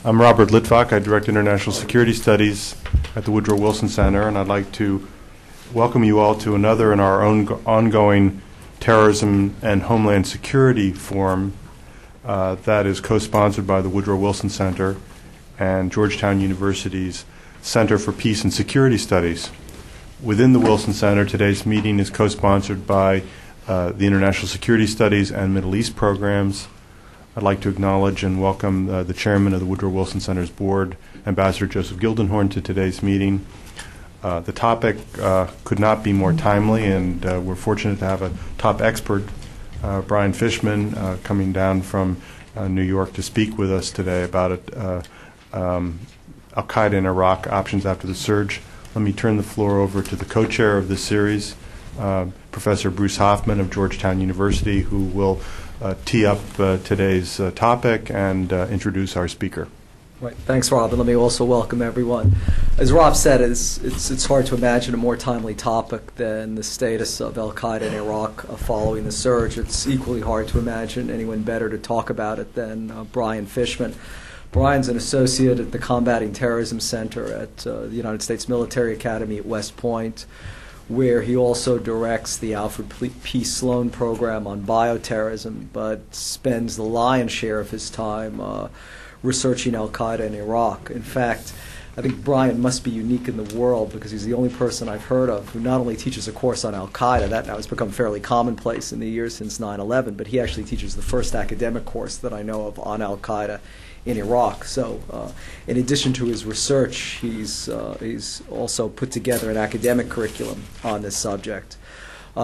I'm Robert Litvak. I direct International Security Studies at the Woodrow Wilson Center, and I'd like to welcome you all to another in our own ongoing Terrorism and Homeland Security Forum that is co-sponsored by the Woodrow Wilson Center and Georgetown University's Center for Peace and Security Studies. Within the Wilson Center, today's meeting is co-sponsored by the International Security Studies and Middle East programs. I'd like to acknowledge and welcome the chairman of the Woodrow Wilson Center's board, Ambassador Joseph Gildenhorn, to today's meeting. The topic could not be more timely, and we're fortunate to have a top expert, Brian Fishman, coming down from New York to speak with us today about Al-Qaeda in Iraq, options after the surge. Let me turn the floor over to the co-chair of this series, Professor Bruce Hoffman of Georgetown University, who will tee up today's topic and introduce our speaker. Right. Thanks, Rob, and let me also welcome everyone. As Rob said, it's hard to imagine a more timely topic than the status of Al-Qaeda in Iraq following the surge. It's equally hard to imagine anyone better to talk about it than Brian Fishman. Brian's an associate at the Combating Terrorism Center at the United States Military Academy at West Point, where he also directs the Alfred P. Sloan program on bioterrorism, but spends the lion's share of his time researching Al-Qaeda in Iraq. In fact, I think Brian must be unique in the world because he's the only person I've heard of who not only teaches a course on Al-Qaeda, that now has become fairly commonplace in the years since 9/11, but he actually teaches the first academic course that I know of on Al-Qaeda in Iraq. So in addition to his research, he's also put together an academic curriculum on this subject.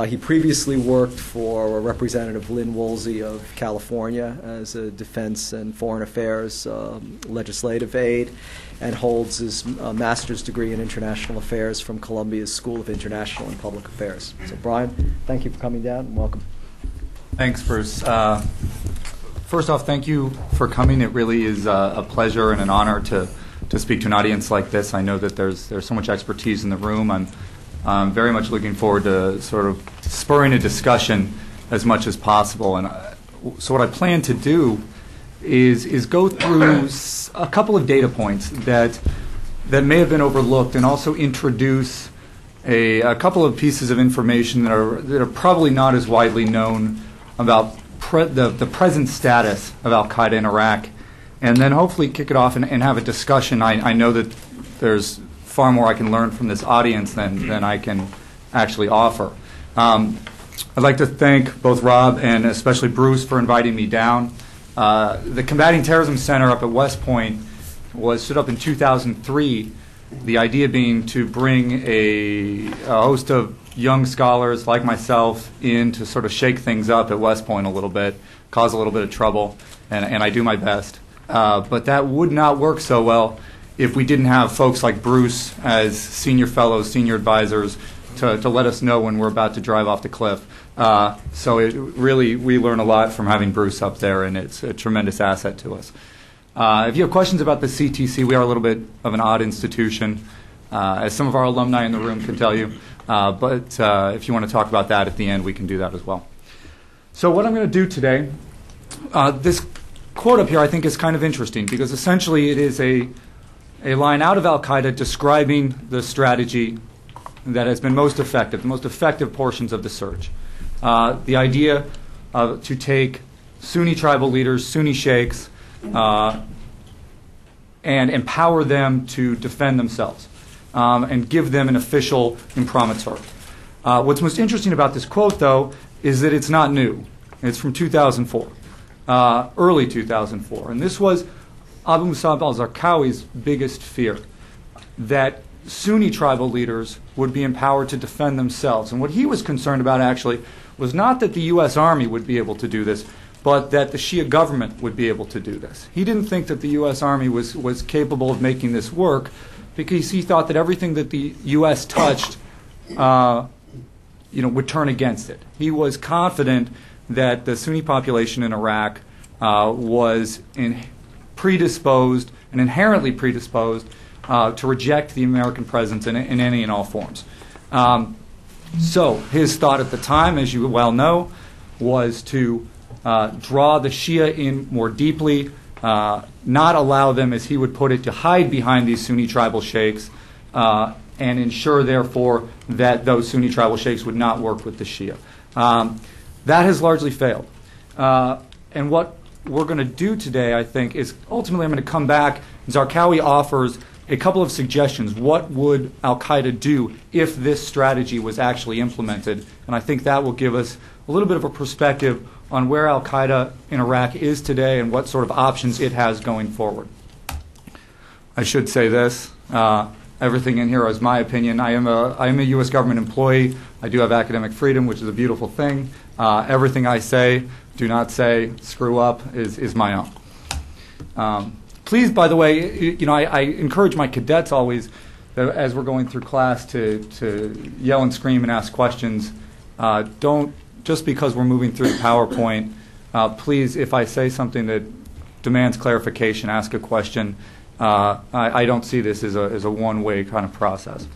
He previously worked for Representative Lynn Woolsey of California as a defense and foreign affairs legislative aide, and holds his master's degree in international affairs from Columbia's School of International and Public Affairs. So Brian, thank you for coming down and welcome. Thanks, Bruce. First off, thank you for coming. It really is a pleasure and an honor to speak to an audience like this. I know that there's so much expertise in the room. I'm very much looking forward to sort of spurring a discussion as much as possible. And so what I plan to do is go through a couple of data points that may have been overlooked, and also introduce a couple of pieces of information that are probably not as widely known about the present status of Al-Qaeda in Iraq, and then hopefully kick it off and have a discussion. I know that there's far more I can learn from this audience than I can actually offer. I'd like to thank both Rob and especially Bruce for inviting me down. The Combating Terrorism Center up at West Point was stood up in 2003, the idea being to bring a host of young scholars like myself in to sort of shake things up at West Point a little bit, cause a little bit of trouble, and I do my best. But that would not work so well if we didn't have folks like Bruce as senior fellows, senior advisors, to let us know when we're about to drive off the cliff. So we learn a lot from having Bruce up there, and it's a tremendous asset to us. If you have questions about the CTC, we are a little bit of an odd institution, as some of our alumni in the room can tell you. But if you want to talk about that at the end, we can do that as well. So what I'm going to do today, this quote up here I think is kind of interesting, because essentially it is a line out of Al-Qaeda describing the strategy that has been most effective, the most effective portions of the surge. The idea to take Sunni tribal leaders, Sunni sheikhs, and empower them to defend themselves, and give them an official imprimatur. What's most interesting about this quote, though, is that it's not new. It's from 2004, early 2004. And this was Abu Musab al-Zarqawi's biggest fear, that Sunni tribal leaders would be empowered to defend themselves. And what he was concerned about, actually, was not that the U.S. Army would be able to do this, but that the Shia government would be able to do this. He didn't think that the U.S. Army was capable of making this work, because he thought that everything that the U.S. touched would turn against it. He was confident that the Sunni population in Iraq was predisposed and inherently predisposed to reject the American presence in any and all forms. So his thought at the time, as you well know, was to draw the Shia in more deeply, not allow them, as he would put it, to hide behind these Sunni tribal sheikhs and ensure, therefore, that those Sunni tribal sheikhs would not work with the Shia. That has largely failed. And what we're going to do today, I think, is ultimately I'm going to come back. Zarqawi offers a couple of suggestions. What would Al-Qaeda do if this strategy was actually implemented? And I think that will give us a little bit of a perspective on where Al-Qaeda in Iraq is today and what sort of options it has going forward. I should say this. Everything in here is my opinion. I am a U.S. government employee. I do have academic freedom, which is a beautiful thing. Everything I say, do not say, screw up, is my own. Please, by the way, I encourage my cadets always, as we're going through class, to yell and scream and ask questions. Don't, just because we're moving through the PowerPoint, please, if I say something that demands clarification, ask a question. I don't see this as a one-way kind of process.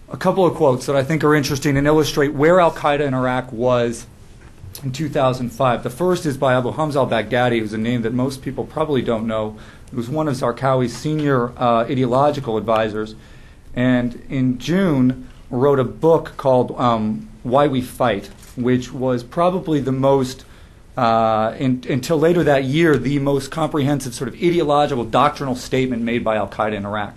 A couple of quotes that I think are interesting and illustrate where Al-Qaeda in Iraq was in 2005. The first is by Abu Hamza al-Baghdadi, who's a name that most people probably don't know. He was one of Zarqawi's senior ideological advisors, and in June wrote a book called Why We Fight, which was probably the most, until later that year, the most comprehensive sort of ideological doctrinal statement made by Al-Qaeda in Iraq.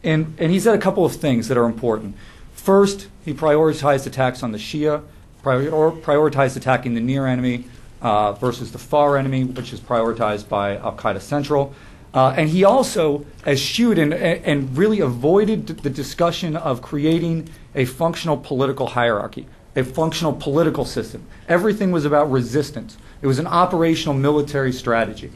And he said a couple of things that are important. First, he prioritized attacks on the Shia, prioritized attacking the near enemy versus the far enemy, which is prioritized by Al-Qaeda Central. And he also eschewed and really avoided the discussion of creating a functional political hierarchy, a functional political system. Everything was about resistance. It was an operational military strategy.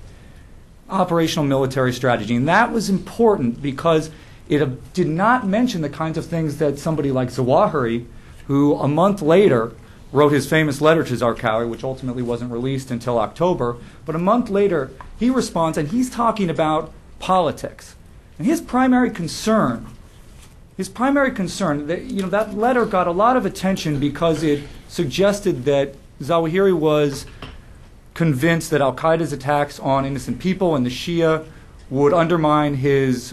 Operational military strategy. And that was important because it did not mention the kinds of things that somebody like Zawahiri, who a month later wrote his famous letter to Zarqawi, which ultimately wasn't released until October, but a month later he responds and he's talking about politics. And his primary concern, that letter got a lot of attention because it suggested that Zawahiri was convinced that Al-Qaeda's attacks on innocent people and the Shia would undermine his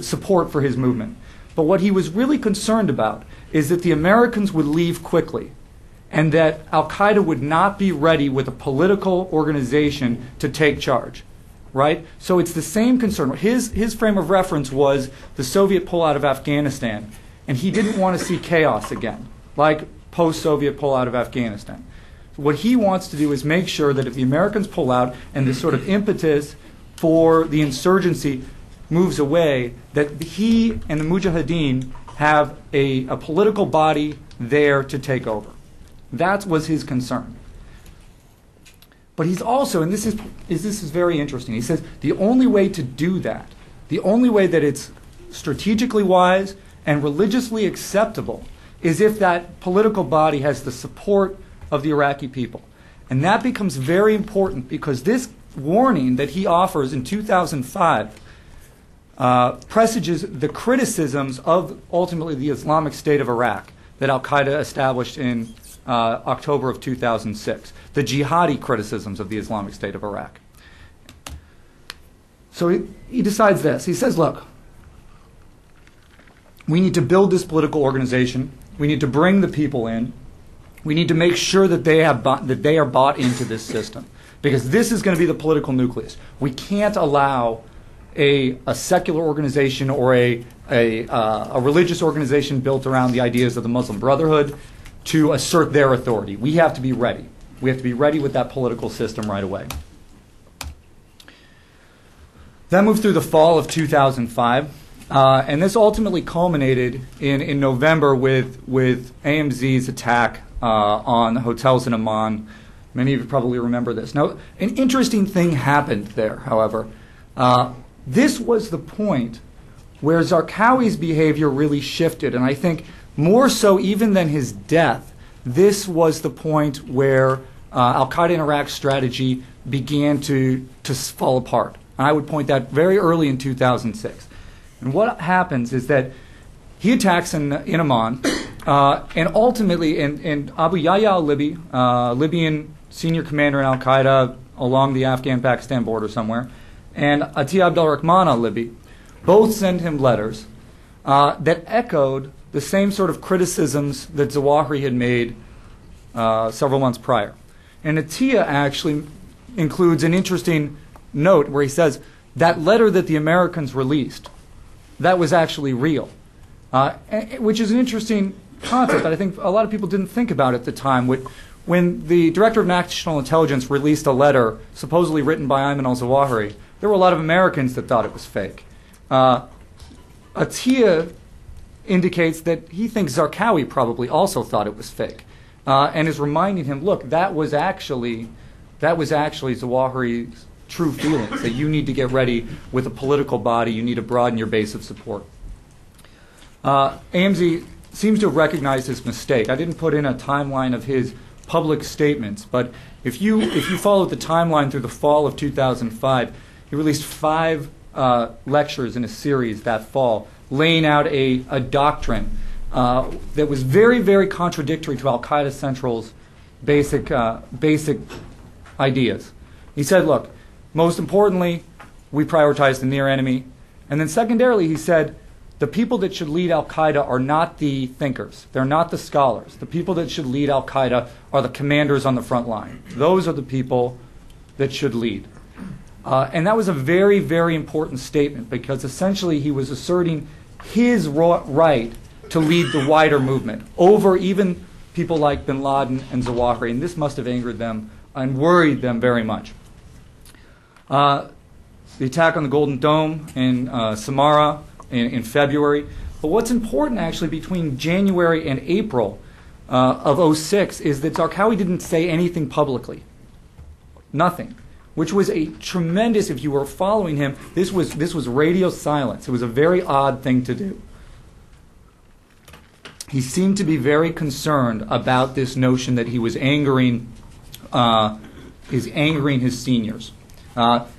support for his movement. But what he was really concerned about is that the Americans would leave quickly and that Al-Qaeda would not be ready with a political organization to take charge, right? So it's the same concern. His frame of reference was the Soviet pullout of Afghanistan, and he didn't want to see chaos again, like post-Soviet pullout of Afghanistan. What he wants to do is make sure that if the Americans pull out and this sort of impetus for the insurgency moves away, that he and the Mujahideen have a political body there to take over. That was his concern. But he's also, and this is very interesting, he says the only way to do that, the only way that it's strategically wise and religiously acceptable is if that political body has the support of the Iraqi people. And that becomes very important because this warning that he offers in 2005 presages the criticisms of ultimately the Islamic State of Iraq that Al-Qaeda established in October of 2006, the jihadi criticisms of the Islamic State of Iraq. So he decides this. He says, look, we need to build this political organization. We need to bring the people in. We need to make sure that they are bought into this system, because this is going to be the political nucleus. We can't allow a secular organization or a religious organization built around the ideas of the Muslim Brotherhood to assert their authority. We have to be ready. We have to be ready with that political system right away. That moved through the fall of 2005, and this ultimately culminated in November with AMZ's attack on hotels in Amman. Many of you probably remember this. Now, an interesting thing happened there, however. This was the point where Zarqawi's behavior really shifted, and I think more so even than his death, this was the point where Al-Qaeda in Iraq's strategy began to fall apart. And I would point that very early in 2006. And what happens is that he attacks in Amman, and ultimately, and Abu Yahya al-Libi, Libyan senior commander in Al-Qaeda, along the Afghan-Pakistan border somewhere, and Atiyah Abdul-Rahman al-Libi, both sent him letters that echoed the same sort of criticisms that Zawahiri had made several months prior. And Atiyah actually includes an interesting note where he says that letter that the Americans released, that was actually real, which is an interesting concept that I think a lot of people didn't think about at the time. When the Director of National Intelligence released a letter supposedly written by Ayman al-Zawahiri, there were a lot of Americans that thought it was fake. Atiyah indicates that he thinks Zarqawi probably also thought it was fake, and is reminding him, look, that was actually Zawahiri's true feelings, that you need to get ready with a political body, you need to broaden your base of support. AMZ seems to have recognized his mistake. I didn't put in a timeline of his public statements, but if you follow the timeline through the fall of 2005, he released 5 lectures in a series that fall, laying out a doctrine that was very, very contradictory to Al-Qaeda Central's basic ideas. He said, look, most importantly, we prioritize the near enemy. And then secondarily, he said, the people that should lead Al-Qaeda are not the thinkers. They're not the scholars. The people that should lead Al-Qaeda are the commanders on the front line. Those are the people that should lead. And that was a very, very important statement, because essentially he was asserting his right to lead the wider movement over even people like bin Laden and Zawahiri. And this must have angered them and worried them very much. The attack on the Golden Dome in Samarra in February. But what's important actually between January and April of 2006 is that Zarqawi didn't say anything publicly. Nothing. Which was a tremendous, if you were following him, this was radio silence. It was a very odd thing to do. He seemed to be very concerned about this notion that he was angering his seniors.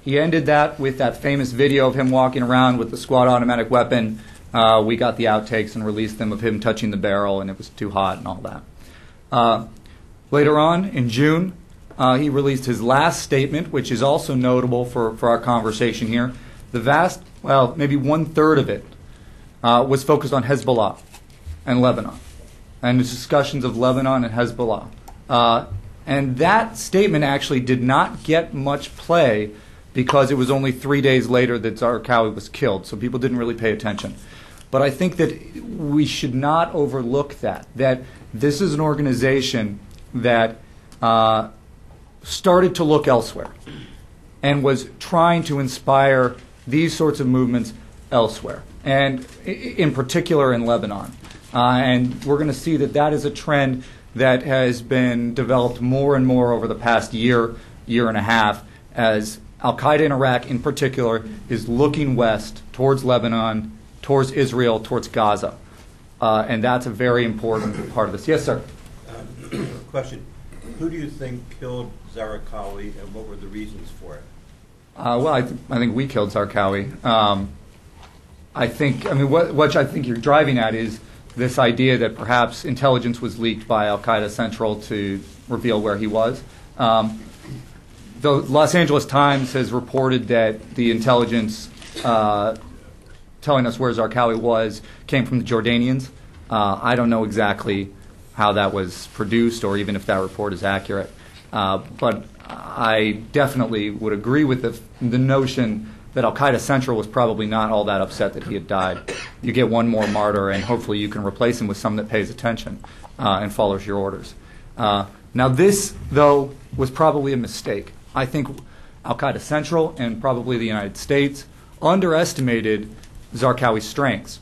He ended that with that famous video of him walking around with the squad automatic weapon. We got the outtakes and released them of him touching the barrel, and it was too hot and all that. Later on, in June, he released his last statement, which is also notable for our conversation here. The vast, well, maybe 1/3 of it was focused on Hezbollah and Lebanon, and the discussions of Lebanon and Hezbollah. And that statement actually did not get much play because it was only 3 days later that Zarqawi was killed, so people didn't really pay attention. But I think that we should not overlook that this is an organization that started to look elsewhere and was trying to inspire these sorts of movements elsewhere, and in particular in Lebanon. And we're going to see that is a trend that has been developed more and more over the past year and a half, as Al-Qaeda in Iraq in particular is looking west towards Lebanon, towards Israel, towards Gaza. And that's a very important part of this. Yes, sir? Question. Who do you think killed Zarqawi, and what were the reasons for it? Well, I think we killed Zarqawi. What I think you're driving at is this idea that perhaps intelligence was leaked by Al-Qaeda Central to reveal where he was. The Los Angeles Times has reported that the intelligence telling us where Zarqawi was came from the Jordanians. I don't know exactly how that was produced or even if that report is accurate. But I definitely would agree with the notion that Al-Qaeda Central was probably not all that upset that he had died. You get one more martyr, and hopefully you can replace him with someone that pays attention and follows your orders. Now this, though, was probably a mistake. I think Al-Qaeda Central and probably the United States underestimated Zarqawi's strengths.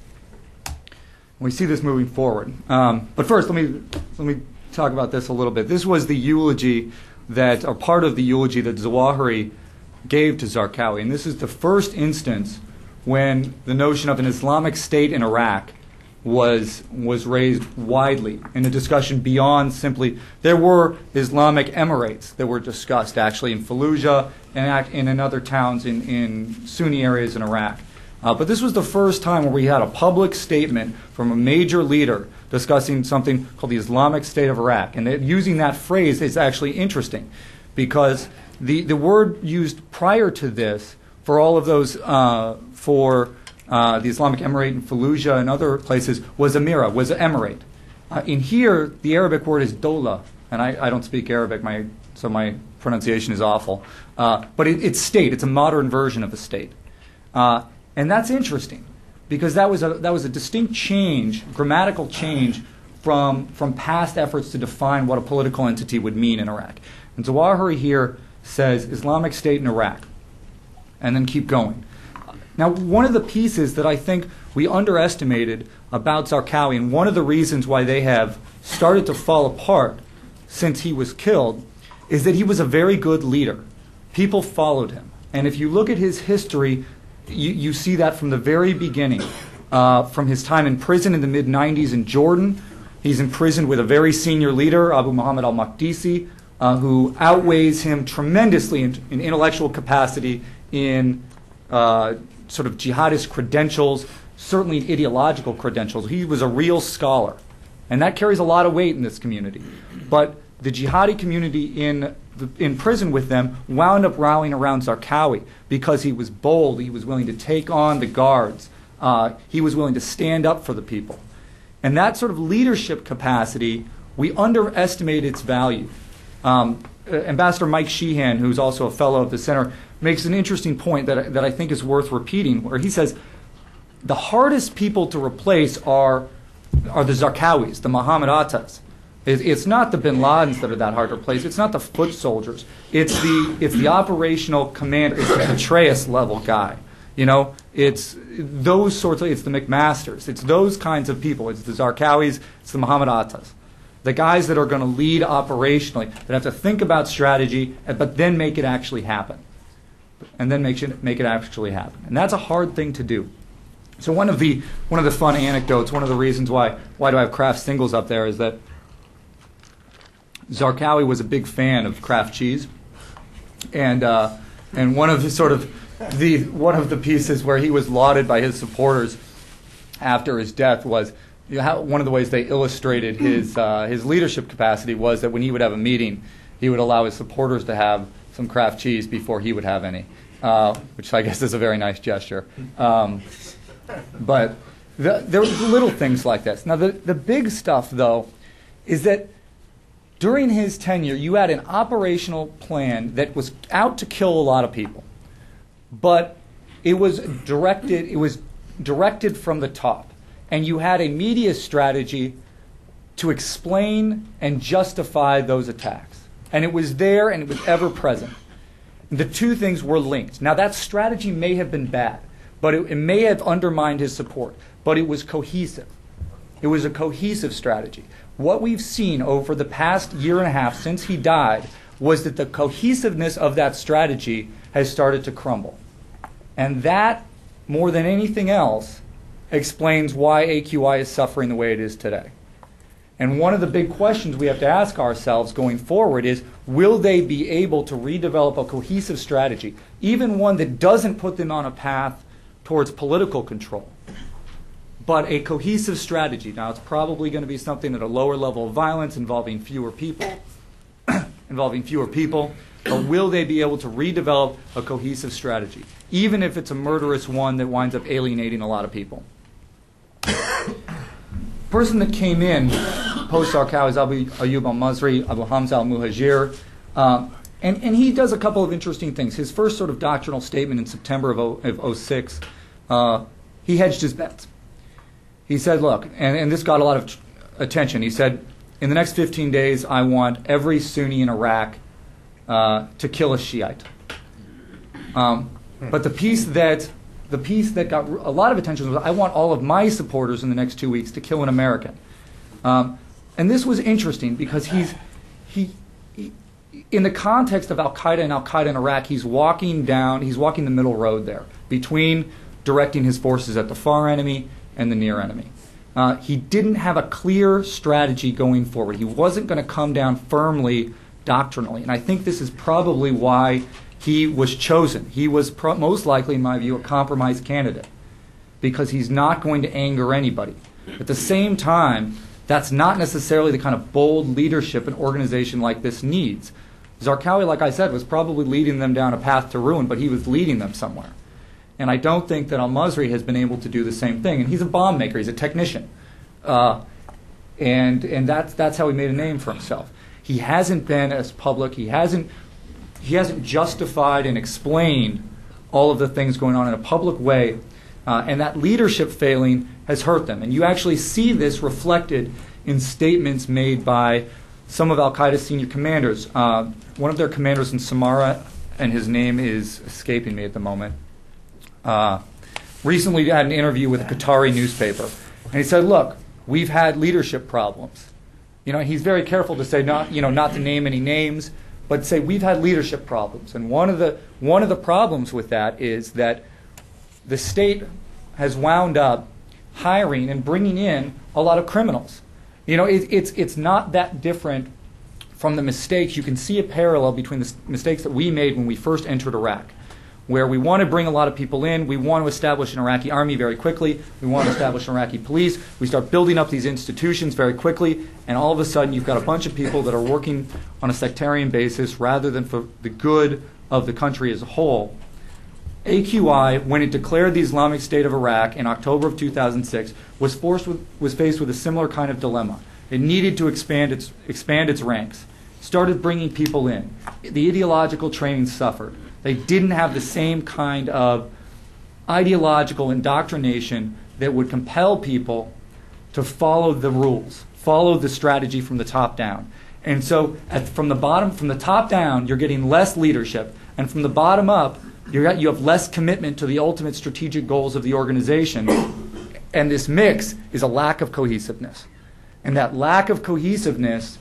We see this moving forward. But first, let me talk about this a little bit. This was the eulogy or part of the eulogy that Zawahiri gave to Zarqawi. And this is the first instance when the notion of an Islamic State in Iraq was raised widely in a discussion beyond simply, there were Islamic Emirates that were discussed actually in Fallujah and in other towns in Sunni areas in Iraq. But this was the first time where we had a public statement from a major leader discussing something called the Islamic State of Iraq. And using that phrase is actually interesting because The word used prior to this for all of those, for the Islamic Emirate in Fallujah and other places, was emira, was emirate. In here, the Arabic word is dola, and I don't speak Arabic, so my pronunciation is awful. But it's state. It's a modern version of a state. And that's interesting, because that was a distinct change, grammatical change, from past efforts to define what a political entity would mean in Iraq. And Zawahiri here says Islamic State in Iraq, and then keep going. Now, one of the pieces that I think we underestimated about Zarqawi, and one of the reasons why they have started to fall apart since he was killed, is that he was a very good leader. People followed him. And if you look at his history, you see that from the very beginning. From his time in prison in the mid-90s in Jordan, he's imprisoned with a very senior leader, Abu Muhammad al-Maqdisi, who outweighs him tremendously in intellectual capacity, in sort of jihadist credentials, certainly in ideological credentials. He was a real scholar. And that carries a lot of weight in this community. But the jihadi community in prison with them wound up rallying around Zarqawi because he was bold, he was willing to take on the guards, he was willing to stand up for the people. And that sort of leadership capacity, we underestimate its value. Ambassador Mike Sheehan, who's also a fellow of the center, makes an interesting point that I think is worth repeating, where he says the hardest people to replace are the Zarqawis, the Muhammad Attas. It's not the bin Ladens that are that hard to replace. It's not the foot soldiers. It's the operational commander. It's the Petraeus level guy. You know, it's those sorts of, it's the McMasters. It's those kinds of people. It's the Zarqawis. It's the Muhammad Attas. The guys that are going to lead operationally, that have to think about strategy, but then make it actually happen. And then make it actually happen. And that's a hard thing to do. So one of the fun anecdotes, one of the reasons why do I have Kraft singles up there, is that Zarqawi was a big fan of Kraft cheese, and one of the pieces where he was lauded by his supporters after his death was, one of the ways they illustrated his leadership capacity was that when he would have a meeting, he would allow his supporters to have some Kraft cheese before he would have any, which I guess is a very nice gesture. But there were little things like this. Now the big stuff, though, is that during his tenure, you had an operational plan that was out to kill a lot of people, but it was directed from the top, and you had a media strategy to explain and justify those attacks, and it was there and it was ever present. The two things were linked. Now that strategy may have been bad, but it may have undermined his support, but it was cohesive. It was a cohesive strategy. What we've seen over the past year and a half since he died was that the cohesiveness of that strategy has started to crumble. And that, more than anything else, explains why AQI is suffering the way it is today. And one of the big questions we have to ask ourselves going forward is, will they be able to redevelop a cohesive strategy, even one that doesn't put them on a path towards political control, but a cohesive strategy? Now, it's probably going to be something at a lower level of violence, involving fewer people, but will they be able to redevelop a cohesive strategy, even if it's a murderous one that winds up alienating a lot of people? Person that came in post-Zarqawi is Abu Ayyub al-Mazri, Abu Hamza al-Muhajir, and he does a couple of interesting things. His first sort of doctrinal statement in September of 06, he hedged his bets. He said, look, and this got a lot of attention. He said, in the next 15 days, I want every Sunni in Iraq to kill a Shiite. But the piece that got a lot of attention was, I want all of my supporters in the next 2 weeks to kill an American. And this was interesting because he in the context of Al-Qaeda and Al-Qaeda in Iraq, he's walking the middle road there between directing his forces at the far enemy and the near enemy. He didn't have a clear strategy going forward. He wasn't going to come down firmly doctrinally. And I think this is probably why he was chosen. He was most likely, in my view, a compromise candidate, because he's not going to anger anybody. At the same time, that's not necessarily the kind of bold leadership an organization like this needs. Zarqawi, like I said, was probably leading them down a path to ruin, but he was leading them somewhere. And I don't think that al-Masri has been able to do the same thing. And he's a bomb maker. He's a technician. And that's how he made a name for himself. He hasn't been as public. He hasn't justified and explained all of the things going on in a public way. And that leadership failing has hurt them. And you actually see this reflected in statements made by some of al-Qaeda's senior commanders. One of their commanders in Samarra, and his name is escaping me at the moment, recently had an interview with a Qatari newspaper. And he said, look, we've had leadership problems. He's very careful to say not to name any names, but say we've had leadership problems. And one of the problems with that is that the state has wound up hiring and bringing in a lot of criminals. It's not that different from the mistakes. You can see a parallel between the mistakes that we made when we first entered Iraq, where we want to bring a lot of people in, we want to establish an Iraqi army very quickly, we want to establish an Iraqi police, we start building up these institutions very quickly, and all of a sudden you've got a bunch of people that are working on a sectarian basis rather than for the good of the country as a whole. AQI, when it declared the Islamic State of Iraq in October of 2006, was faced with a similar kind of dilemma. It needed to expand its ranks, started bringing people in. The ideological training suffered. They didn't have the same kind of ideological indoctrination that would compel people to follow the rules, follow the strategy from the top down. And so from the top down, you're getting less leadership, and from the bottom up, you have less commitment to the ultimate strategic goals of the organization. And this mix is a lack of cohesiveness. And that lack of cohesiveness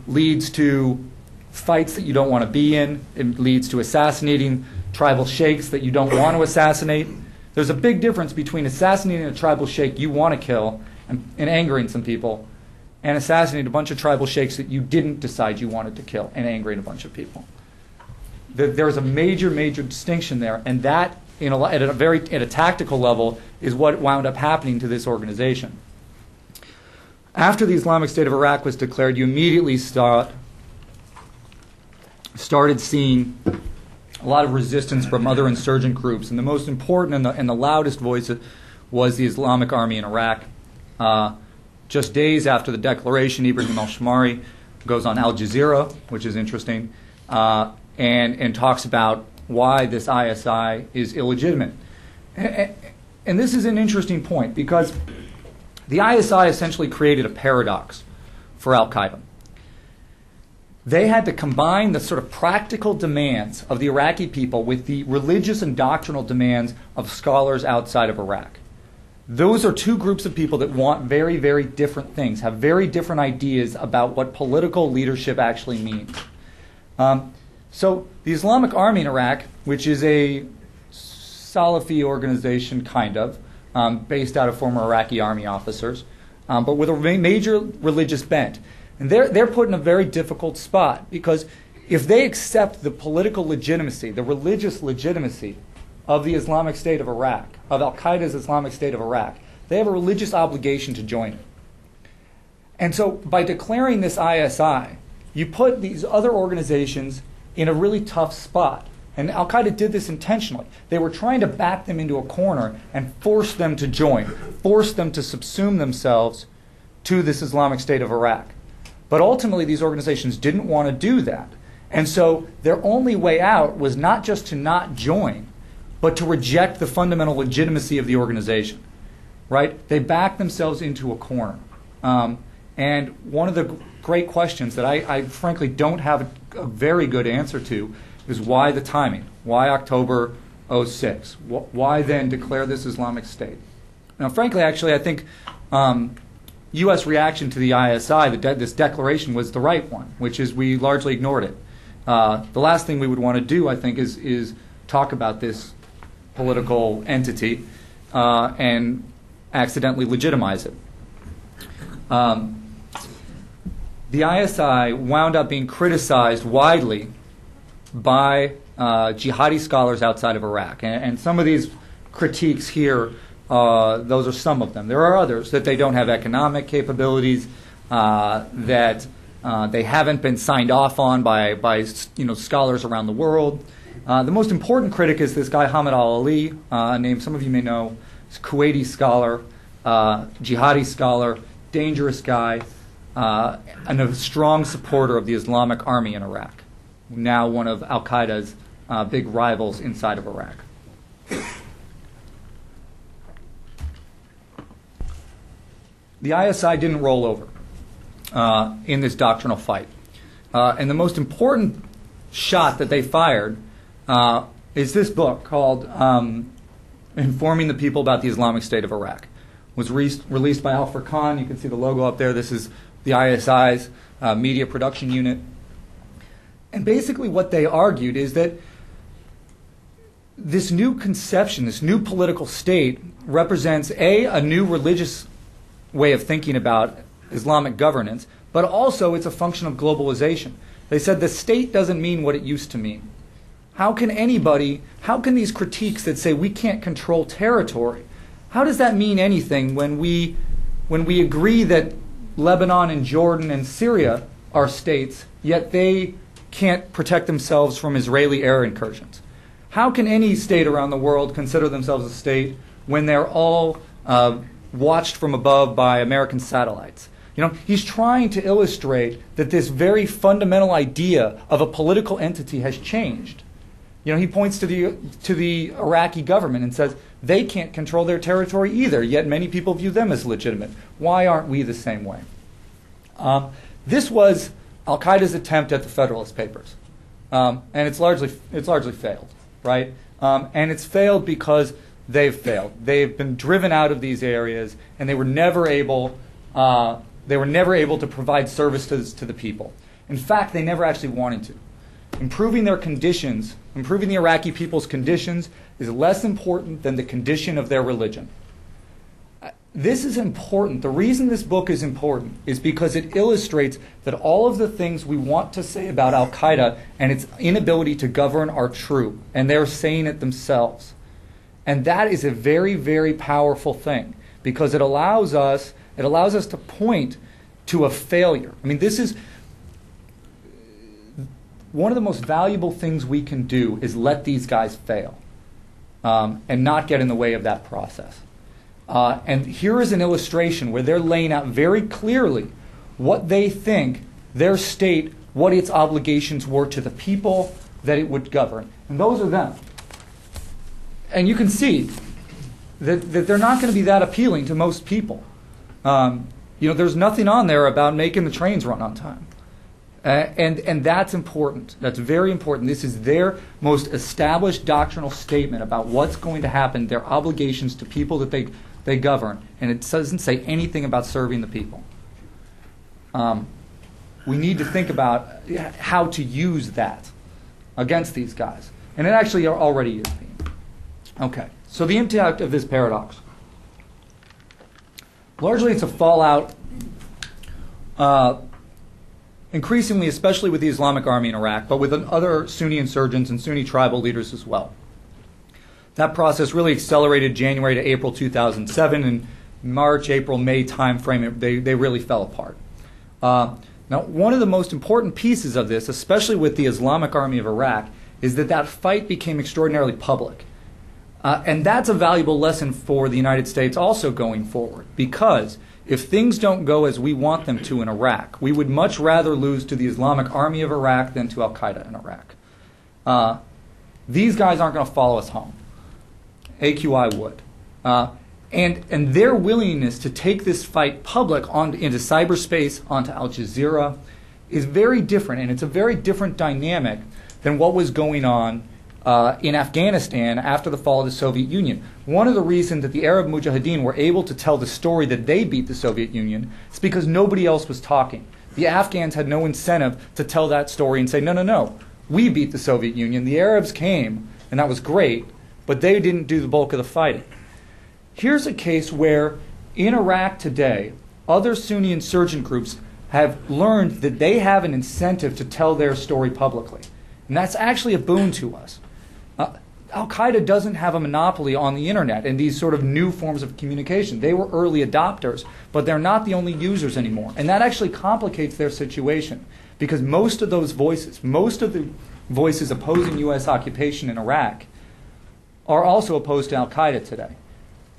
leads to fights that you don't want to be in. It leads to assassinating tribal sheikhs that you don't want to assassinate. There's a big difference between assassinating a tribal sheikh you want to kill and angering some people, and assassinating a bunch of tribal sheikhs that you didn't decide you wanted to kill and angering a bunch of people. There's a major, major distinction there, and that, at a tactical level, is what wound up happening to this organization. After the Islamic State of Iraq was declared, you immediately started seeing a lot of resistance from other insurgent groups, and the most important and the loudest voice was the Islamic Army in Iraq. Just days after the declaration, Ibrahim al-Shamari goes on Al Jazeera, which is interesting, and talks about why this ISI is illegitimate. And this is an interesting point, because the ISI essentially created a paradox for Al-Qaeda. They had to combine the sort of practical demands of the Iraqi people with the religious and doctrinal demands of scholars outside of Iraq. Those are two groups of people that want very, very different things, have very different ideas about what political leadership actually means. So the Islamic Army in Iraq, which is a Salafi organization, kind of, based out of former Iraqi army officers, but with a major religious bent. And they're put in a very difficult spot, because if they accept the political legitimacy, the religious legitimacy of the Islamic State of Iraq, of Al-Qaeda's Islamic State of Iraq, they have a religious obligation to join it. And so by declaring this ISI, you put these other organizations in a really tough spot. And Al-Qaeda did this intentionally. They were trying to back them into a corner and force them to join, force them to subsume themselves to this Islamic State of Iraq. But ultimately, these organizations didn't want to do that. And so their only way out was not just to not join, but to reject the fundamental legitimacy of the organization. Right? They backed themselves into a corner. And one of the great questions that I frankly don't have a very good answer to is why the timing? Why October 06? Why then declare this Islamic State? Now, frankly, actually, I think U.S. reaction to the ISI, this declaration, was the right one, which is we largely ignored it. The last thing we would want to do, I think, is talk about this political entity and accidentally legitimize it. The ISI wound up being criticized widely by jihadi scholars outside of Iraq. And some of these critiques here, those are some of them. There are others, that they don't have economic capabilities, that They haven't been signed off on by scholars around the world. The most important critic is this guy Hamid al-Ali, a name some of you may know. He's a Kuwaiti scholar, jihadi scholar, dangerous guy, and a strong supporter of the Islamic Army in Iraq, now one of Al-Qaeda's big rivals inside of Iraq. The ISI didn't roll over in this doctrinal fight. And the most important shot that they fired is this book called Informing the People About the Islamic State of Iraq. It was released by Al Furqan. You can see the logo up there. This is the ISI's media production unit. And basically what they argued is that this new conception, this new political state, represents a new religious way of thinking about Islamic governance, but also it's a function of globalization. They said the state doesn't mean what it used to mean. How can these critiques that say we can't control territory, how does that mean anything when we agree that Lebanon and Jordan and Syria are states, yet they can't protect themselves from Israeli air incursions? How can any state around the world consider themselves a state when they're all watched from above by American satellites? He's trying to illustrate that this very fundamental idea of a political entity has changed. He points to the Iraqi government and says they can't control their territory either, yet many people view them as legitimate. Why aren't we the same way? This was Al-Qaeda's attempt at the Federalist Papers, and it's largely failed, right? And it's failed because they've failed. They've been driven out of these areas, and they were never able to provide services to the people. In fact, they never actually wanted to. Improving their conditions, improving the Iraqi people's conditions, is less important than the condition of their religion. This is important. The reason this book is important is because it illustrates that all of the things we want to say about Al-Qaeda and its inability to govern are true, and they're saying it themselves. And that is a very, very powerful thing, because it allows us to point to a failure. I mean, this is one of the most valuable things we can do, is let these guys fail and not get in the way of that process. And here is an illustration where they're laying out very clearly what they think their state, what its obligations were to the people that it would govern. And those are them. And you can see that they're not going to be that appealing to most people. There's nothing on there about making the trains run on time. And that's important. That's very important. This is their most established doctrinal statement about what's going to happen, their obligations to people that they govern. And it doesn't say anything about serving the people. We need to think about how to use that against these guys. And it actually already is being. Okay, so the impact of this paradox. Largely it's a fallout, increasingly, especially with the Islamic Army in Iraq, but with other Sunni insurgents and Sunni tribal leaders as well. That process really accelerated January to April 2007, and March, April, May timeframe, they really fell apart. Now, one of the most important pieces of this, especially with the Islamic Army of Iraq, is that fight became extraordinarily public. And that's a valuable lesson for the United States also going forward, because if things don't go as we want them to in Iraq, we would much rather lose to the Islamic Army of Iraq than to Al-Qaeda in Iraq. These guys aren't going to follow us home. AQI would. And their willingness to take this fight public into cyberspace, onto Al Jazeera, is very different, and it's a very different dynamic than what was going on in Afghanistan after the fall of the Soviet Union. One of the reasons that the Arab Mujahideen were able to tell the story that they beat the Soviet Union is because nobody else was talking. The Afghans had no incentive to tell that story and say, no, we beat the Soviet Union. The Arabs came, and that was great, but they didn't do the bulk of the fighting. Here's a case where in Iraq today, other Sunni insurgent groups have learned that they have an incentive to tell their story publicly. And that's actually a boon to us. Al-Qaeda doesn't have a monopoly on the internet and these sort of new forms of communication. They were early adopters, but they're not the only users anymore. And that actually complicates their situation, because most of those voices, most of the voices opposing U.S. occupation in Iraq are also opposed to Al-Qaeda today.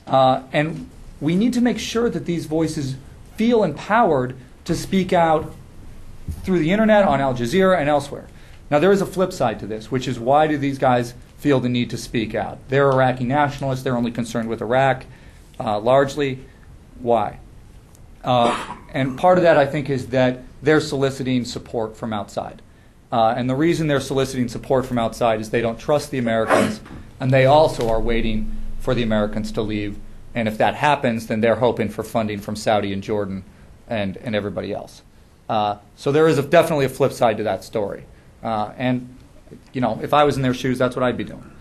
And we need to make sure that these voices feel empowered to speak out through the internet, on Al Jazeera, and elsewhere. Now, there is a flip side to this, which is, why do these guys feel the need to speak out? They're Iraqi nationalists. They're only concerned with Iraq, largely. Why? And part of that, I think, is that they're soliciting support from outside. And the reason they're soliciting support from outside is they don't trust the Americans, and they also are waiting for the Americans to leave. And if that happens, then they're hoping for funding from Saudi and Jordan and everybody else. So there is definitely a flip side to that story. And, you know, if I was in their shoes, that's what I'd be doing.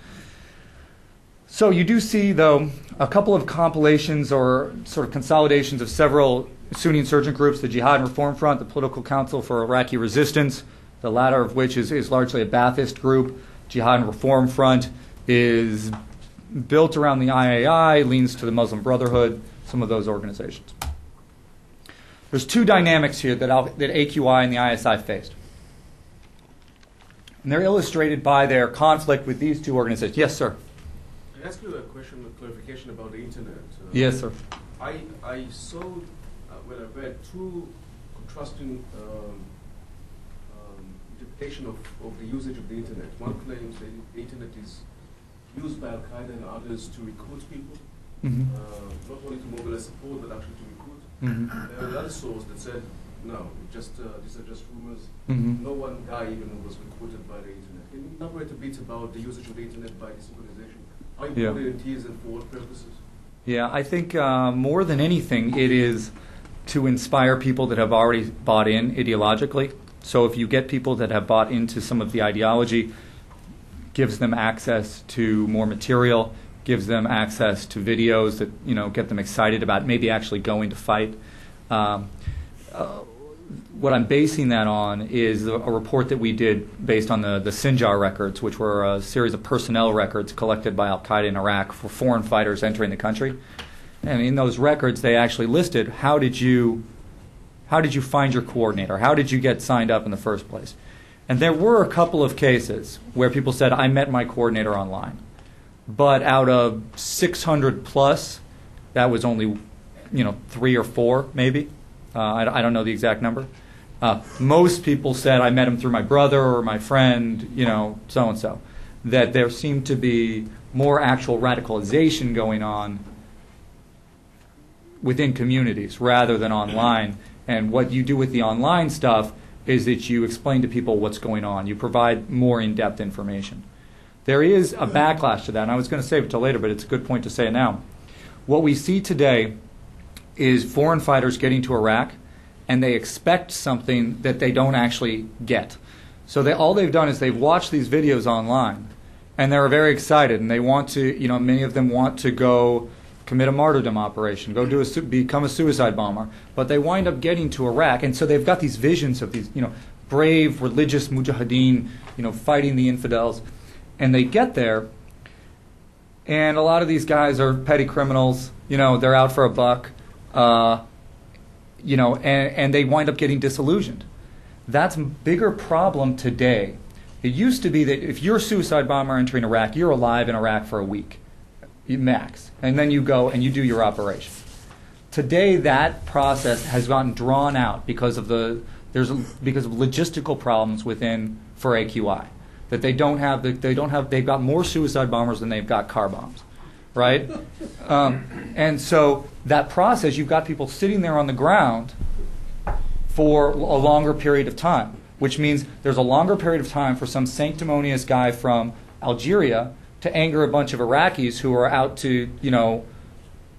So you do see, though, a couple of compilations or sort of consolidations of several Sunni insurgent groups: the Jihad and Reform Front, the Political Council for Iraqi Resistance, the latter of which is largely a Ba'athist group. Jihad and Reform Front is built around the IAI, leans to the Muslim Brotherhood, some of those organizations. There's two dynamics here that AQI and the ISI faced. And they're illustrated by their conflict with these two organizations. Yes, sir? Can I ask you a question of clarification about the internet? Yes, sir. I saw, when I read two contrasting interpretation of the usage of the internet. One claims that the internet is used by Al-Qaeda and others to recruit people, not only to mobilize support, but actually to recruit. There was another source that said, no, these are just rumors. No one guy even was recruited by the internet. Can you elaborate a bit about the usage of the internet by this organization? How important it is and for what purposes? Yeah, I think more than anything, it is to inspire people that have already bought in ideologically. So if you get people that have bought into some of the ideology, gives them access to more material, gives them access to videos that, you know, get them excited about maybe actually going to fight. What I'm basing that on is a report that we did based on the Sinjar records, which were a series of personnel records collected by Al-Qaeda in Iraq for foreign fighters entering the country. And in those records, they actually listed, how did you find your coordinator? How did you get signed up in the first place? And there were a couple of cases where people said, I met my coordinator online. But out of 600 plus, that was only, 3 or 4 maybe. I don't know the exact number. Most people said, I met him through my brother or my friend, so-and-so. That there seemed to be more actual radicalization going on within communities rather than online. And what you do with the online stuff is that you explain to people what's going on. You provide more in-depth information. There is a backlash to that, and I was going to save it till later, but it's a good point to say it now. What we see today is foreign fighters getting to Iraq, and they expect something that they don't actually get. So all they've done is they've watched these videos online, and they're very excited, and they want to, many of them want to go commit a martyrdom operation, become a suicide bomber, but they wind up getting to Iraq, and so they've got these visions of these, brave religious mujahideen, fighting the infidels, and they get there, and a lot of these guys are petty criminals, they're out for a buck, and they wind up getting disillusioned. That's a bigger problem today. It used to be that if you're a suicide bomber entering Iraq, you're alive in Iraq for a week, max, and then you go and you do your operation. Today, that process has gotten drawn out because of logistical problems for AQI. That they've got more suicide bombers than they've got car bombs, right? And so that process, you've got people sitting there on the ground for a longer period of time, which means there's a longer period of time for some sanctimonious guy from Algeria to anger a bunch of Iraqis who are out to,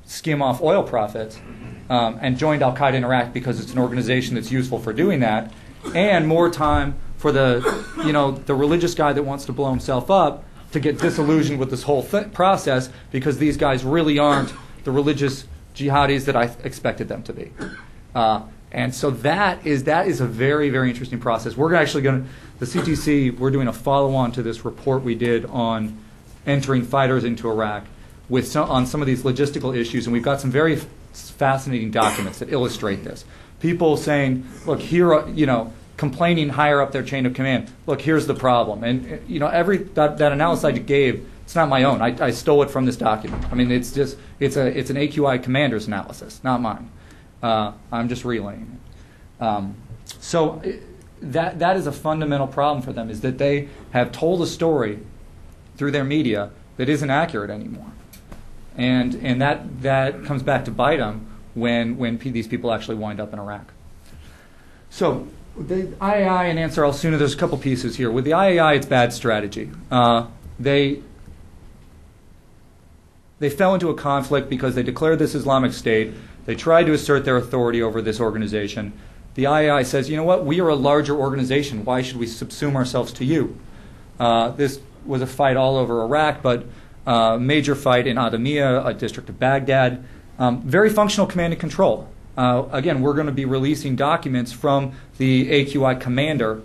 skim off oil profits, and joined Al-Qaeda in Iraq because it's an organization that's useful for doing that, and more time for the religious guy that wants to blow himself up to get disillusioned with this whole process because these guys really aren't the religious jihadis that I expected them to be. And so that is a very, very interesting process. We're actually the CTC, we're doing a follow-on to this report we did on entering fighters into Iraq on some of these logistical issues, and we've got some very fascinating documents that illustrate this. People saying, look, here, complaining higher up their chain of command, look, here's the problem. And, that analysis I gave, it's not my own. I stole it from this document. I mean, it's an AQI commander's analysis, not mine. I'm just relaying it. That is a fundamental problem for them, is that they have told a story through their media that isn't accurate anymore. And that comes back to bite them when these people actually wind up in Iraq. So the IAI and Ansar al-Sunna, there's a couple pieces here. With the IAI, it's bad strategy. They fell into a conflict because they declared this Islamic State. They tried to assert their authority over this organization. The IAI says, you know what, we are a larger organization. Why should we subsume ourselves to you? This was a fight all over Iraq, but major fight in Adamiyah, a district of Baghdad. Very functional command and control. Again, we're going to be releasing documents from the AQI commander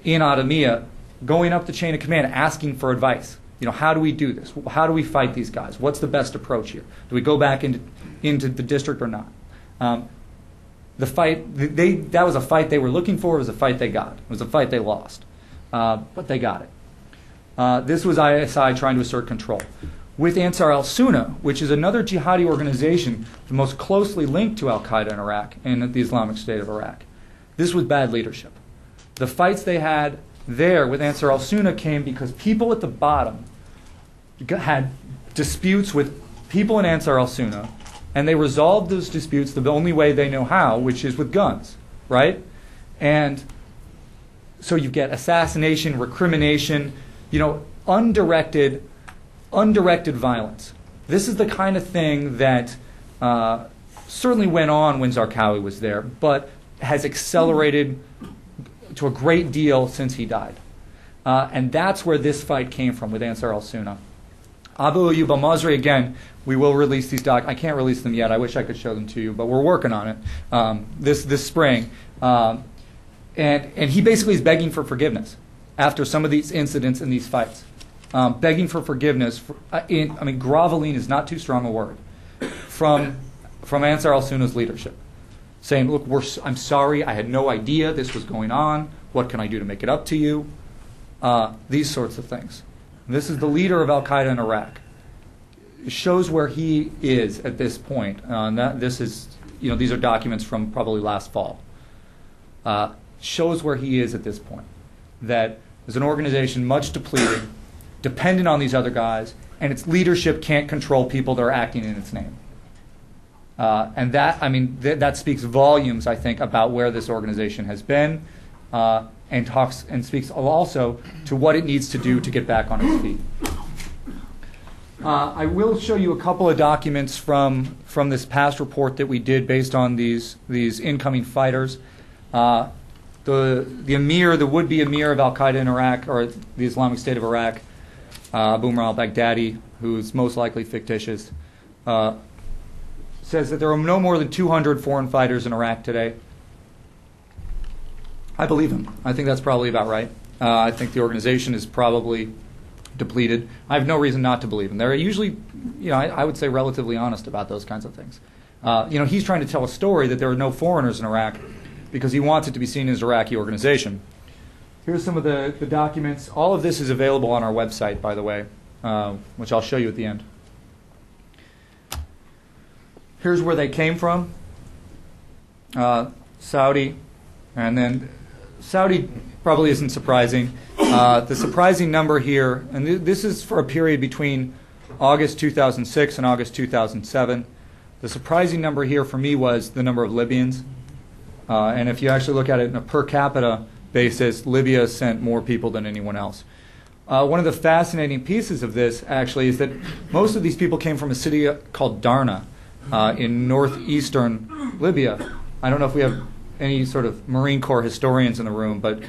in Adamiyah, going up the chain of command, asking for advice. How do we do this? How do we fight these guys? What's the best approach here? Do we go back into the district or not? The fight, that was a fight they were looking for. It was a fight they got. It was a fight they lost. But they got it. This was ISI trying to assert control. With Ansar al-Sunna, which is another jihadi organization the most closely linked to Al-Qaeda in Iraq and the Islamic State of Iraq, this was bad leadership. The fights they had there with Ansar al-Sunna came because people at the bottom had disputes with people in Ansar al-Sunna, and they resolved those disputes the only way they know how, which is with guns, right? And so you get assassination, recrimination, undirected violence. This is the kind of thing that certainly went on when Zarqawi was there, but has accelerated to a great deal since he died. And that's where this fight came from with Ansar al-Sunna. Abu Ayyub al-Mazri, again, we will release these I can't release them yet. I wish I could show them to you, but we're working on it this spring. And he basically is begging for forgiveness after some of these incidents and these fights. Begging for forgiveness. Groveling is not too strong a word. From Ansar al-Sunna's leadership. Saying, look, I'm sorry, I had no idea this was going on. What can I do to make it up to you? These sorts of things. This is the leader of Al-Qaeda in Iraq. It shows where he is at this point. These are documents from probably last fall. Shows where he is at this point. That there's an organization much depleted, dependent on these other guys, and its leadership can't control people that are acting in its name. And that speaks volumes, I think, about where this organization has been, and speaks also to what it needs to do to get back on its feet. I will show you a couple of documents from this past report that we did based on these incoming fighters. The emir, the would-be emir of Al-Qaeda in Iraq, or the Islamic State of Iraq, Abu Umar al-Baghdadi, who's most likely fictitious, says that there are no more than 200 foreign fighters in Iraq today. I believe him. I think that's probably about right. I think the organization is probably depleted. I have no reason not to believe him. They're usually, I would say relatively honest about those kinds of things. He's trying to tell a story that there are no foreigners in Iraq because he wants it to be seen as an Iraqi organization. Here's some of the documents. All of this is available on our website, by the way, which I'll show you at the end. Here's where they came from. Saudi, and then Saudi probably isn't surprising. The surprising number here, and this is for a period between August 2006 and August 2007. The surprising number here for me was the number of Libyans. And if you actually look at it on a per capita basis, Libya sent more people than anyone else. One of the fascinating pieces of this, actually, is that most of these people came from a city called Darna in northeastern Libya. I don't know if we have any sort of Marine Corps historians in the room, but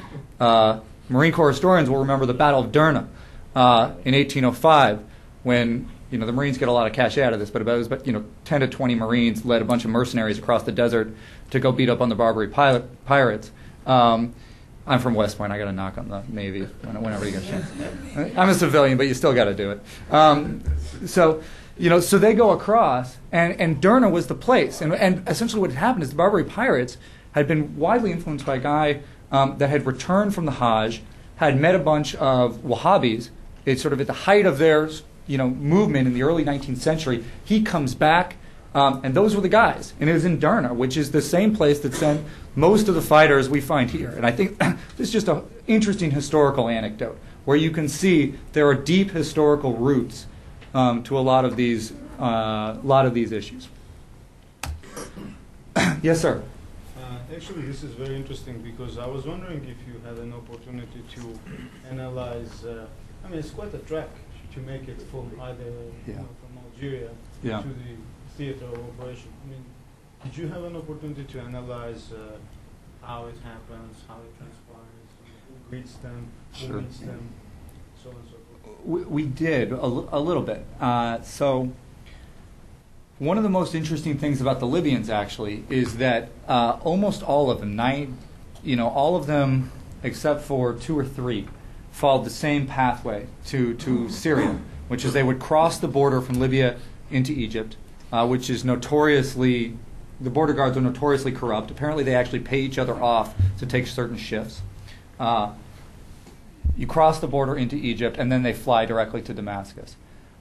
Marine Corps historians will remember the Battle of Derna in 1805, when the Marines get a lot of cash out of this, but it was 10 to 20 Marines led a bunch of mercenaries across the desert to go beat up on the Barbary pirates. I'm from West Point. I got to knock on the Navy whenever you get a chance. I'm a civilian, but you still got to do it. So they go across, and Derna was the place. And essentially what had happened is the Barbary pirates had been widely influenced by a guy that had returned from the Hajj, had met a bunch of Wahhabis. It's sort of at the height of their movement in the early 19th century. He comes back, and those were the guys. And it was in Derna, which is the same place that sent most of the fighters we find here. And I think this is just an interesting historical anecdote where you can see there are deep historical roots to a lot of these issues. Yes, sir. Actually, this is very interesting because I was wondering if you had an opportunity to analyze. It's quite a trek to make it from either from Algeria to the theater of operation. Did you have an opportunity to analyze how it happens, how it transpires, who greets them, who meets them, so on and so forth? We did a little bit. So one of the most interesting things about the Libyans actually is that almost all of them, all of them except for 2 or 3, followed the same pathway to Syria, which is they would cross the border from Libya into Egypt, which is notoriously, the border guards are notoriously corrupt. Apparently they actually pay each other off to take certain shifts. You cross the border into Egypt, and then they fly directly to Damascus.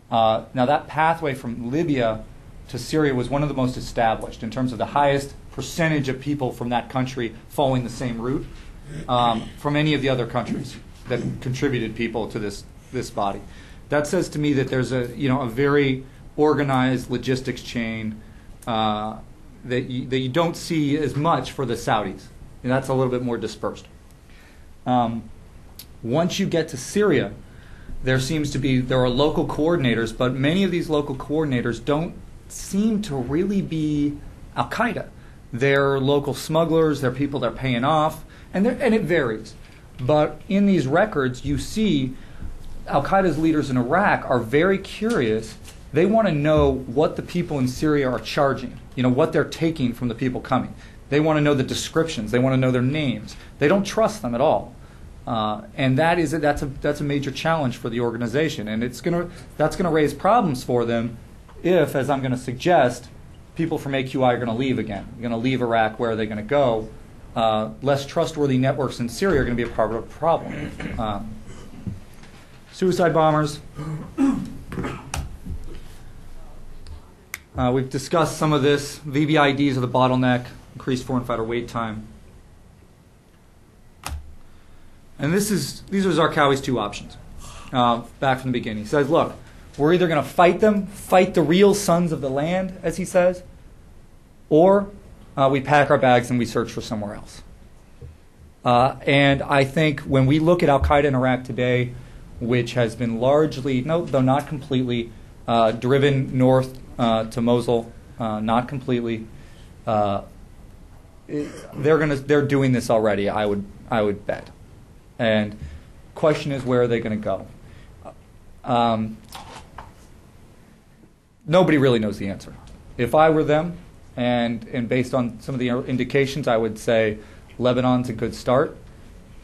Now that pathway from Libya to Syria was one of the most established in terms of the highest percentage of people from that country following the same route from any of the other countries that contributed people to this body. That says to me that there's a very organized logistics chain that you don't see as much for the Saudis. And that's a little bit more dispersed. Once you get to Syria, there are local coordinators, but many of these local coordinators don't seem to really be Al-Qaeda. They're local smugglers, they're people they're paying off, and it varies. But in these records, you see Al-Qaeda's leaders in Iraq are very curious. They want to know what the people in Syria are charging, what they're taking from the people coming. They want to know the descriptions. They want to know their names. They don't trust them at all. And that's a major challenge for the organization. And that's going to raise problems for them if, as I'm going to suggest, people from AQI are going to leave again. They're going to leave Iraq. Where are they going to go? Less trustworthy networks in Syria are going to be a part of the problem. Suicide bombers. We've discussed some of this. VBIDs are the bottleneck, increased foreign fighter wait time. And these are Zarqawi's 2 options back from the beginning. He says, look, we're either going to fight them, fight the real sons of the land, as he says, or we pack our bags and we search for somewhere else. And I think when we look at Al-Qaeda in Iraq today, which has been largely, though not completely, driven north to Mosul, not completely, they're doing this already, I would bet. And question is, where are they going to go? Nobody really knows the answer. If I were them, and based on some of the indications, I would say Lebanon's a good start.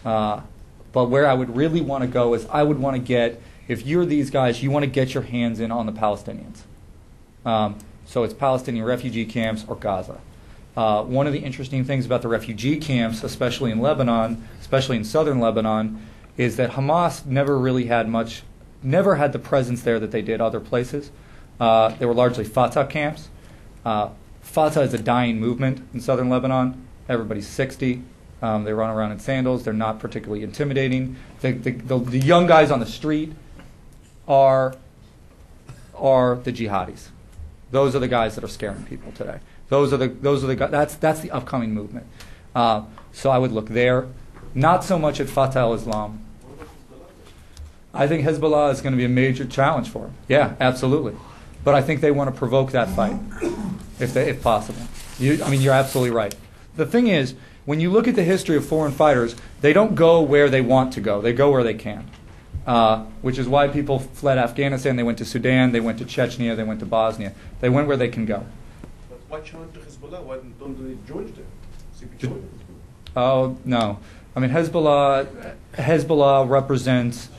But where I would really want to go is I would want to get, if you're these guys, you want to get your hands in on the Palestinians. So it's Palestinian refugee camps or Gaza. One of the interesting things about the refugee camps, especially in Lebanon, especially in southern Lebanon, is that Hamas never had the presence there that they did other places. They were largely Fatah camps. Fatah is a dying movement in southern Lebanon. Everybody's 60. They run around in sandals. They're not particularly intimidating. The young guys on the street are the jihadis. Those are the guys that are scaring people today. Those are the guys. That's the upcoming movement. So I would look there. Not so much at Fatah al-Islam. I think Hezbollah is going to be a major challenge for them. Yeah, absolutely. But I think they want to provoke that fight, if possible. You're absolutely right. The thing is, when you look at the history of foreign fighters, they don't go where they want to go. They go where they can, which is why people fled Afghanistan. They went to Sudan. They went to Chechnya. They went to Bosnia. They went where they can go. But why challenge Hezbollah? Why don't they join them? Oh, no. I mean, Hezbollah represents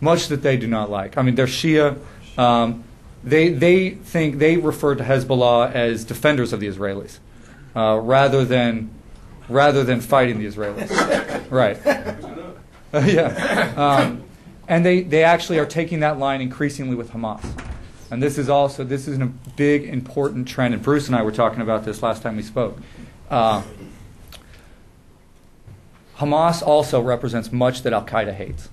much that they do not like. I mean, they're Shia. They think they refer to Hezbollah as defenders of the Israelis, rather than fighting the Israelis. Right. Yeah. And they actually are taking that line increasingly with Hamas. And this is a big, important trend. And Bruce and I were talking about this last time we spoke. Hamas also represents much that Al-Qaeda hates.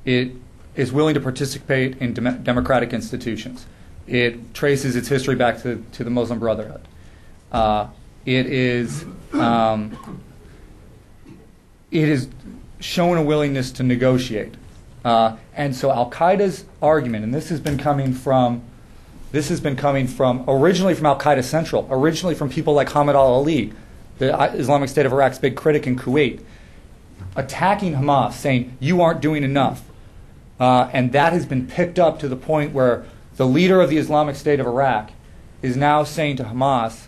It is willing to participate in democratic institutions. It traces its history back to the Muslim Brotherhood. It is shown a willingness to negotiate. And so Al-Qaeda's argument, and this has been coming from originally from Al-Qaeda Central, originally from people like Hamid al-Ali, the Islamic State of Iraq's big critic in Kuwait, attacking Hamas, saying, you aren't doing enough. And that has been picked up to the point where the leader of the Islamic State of Iraq is now saying to Hamas,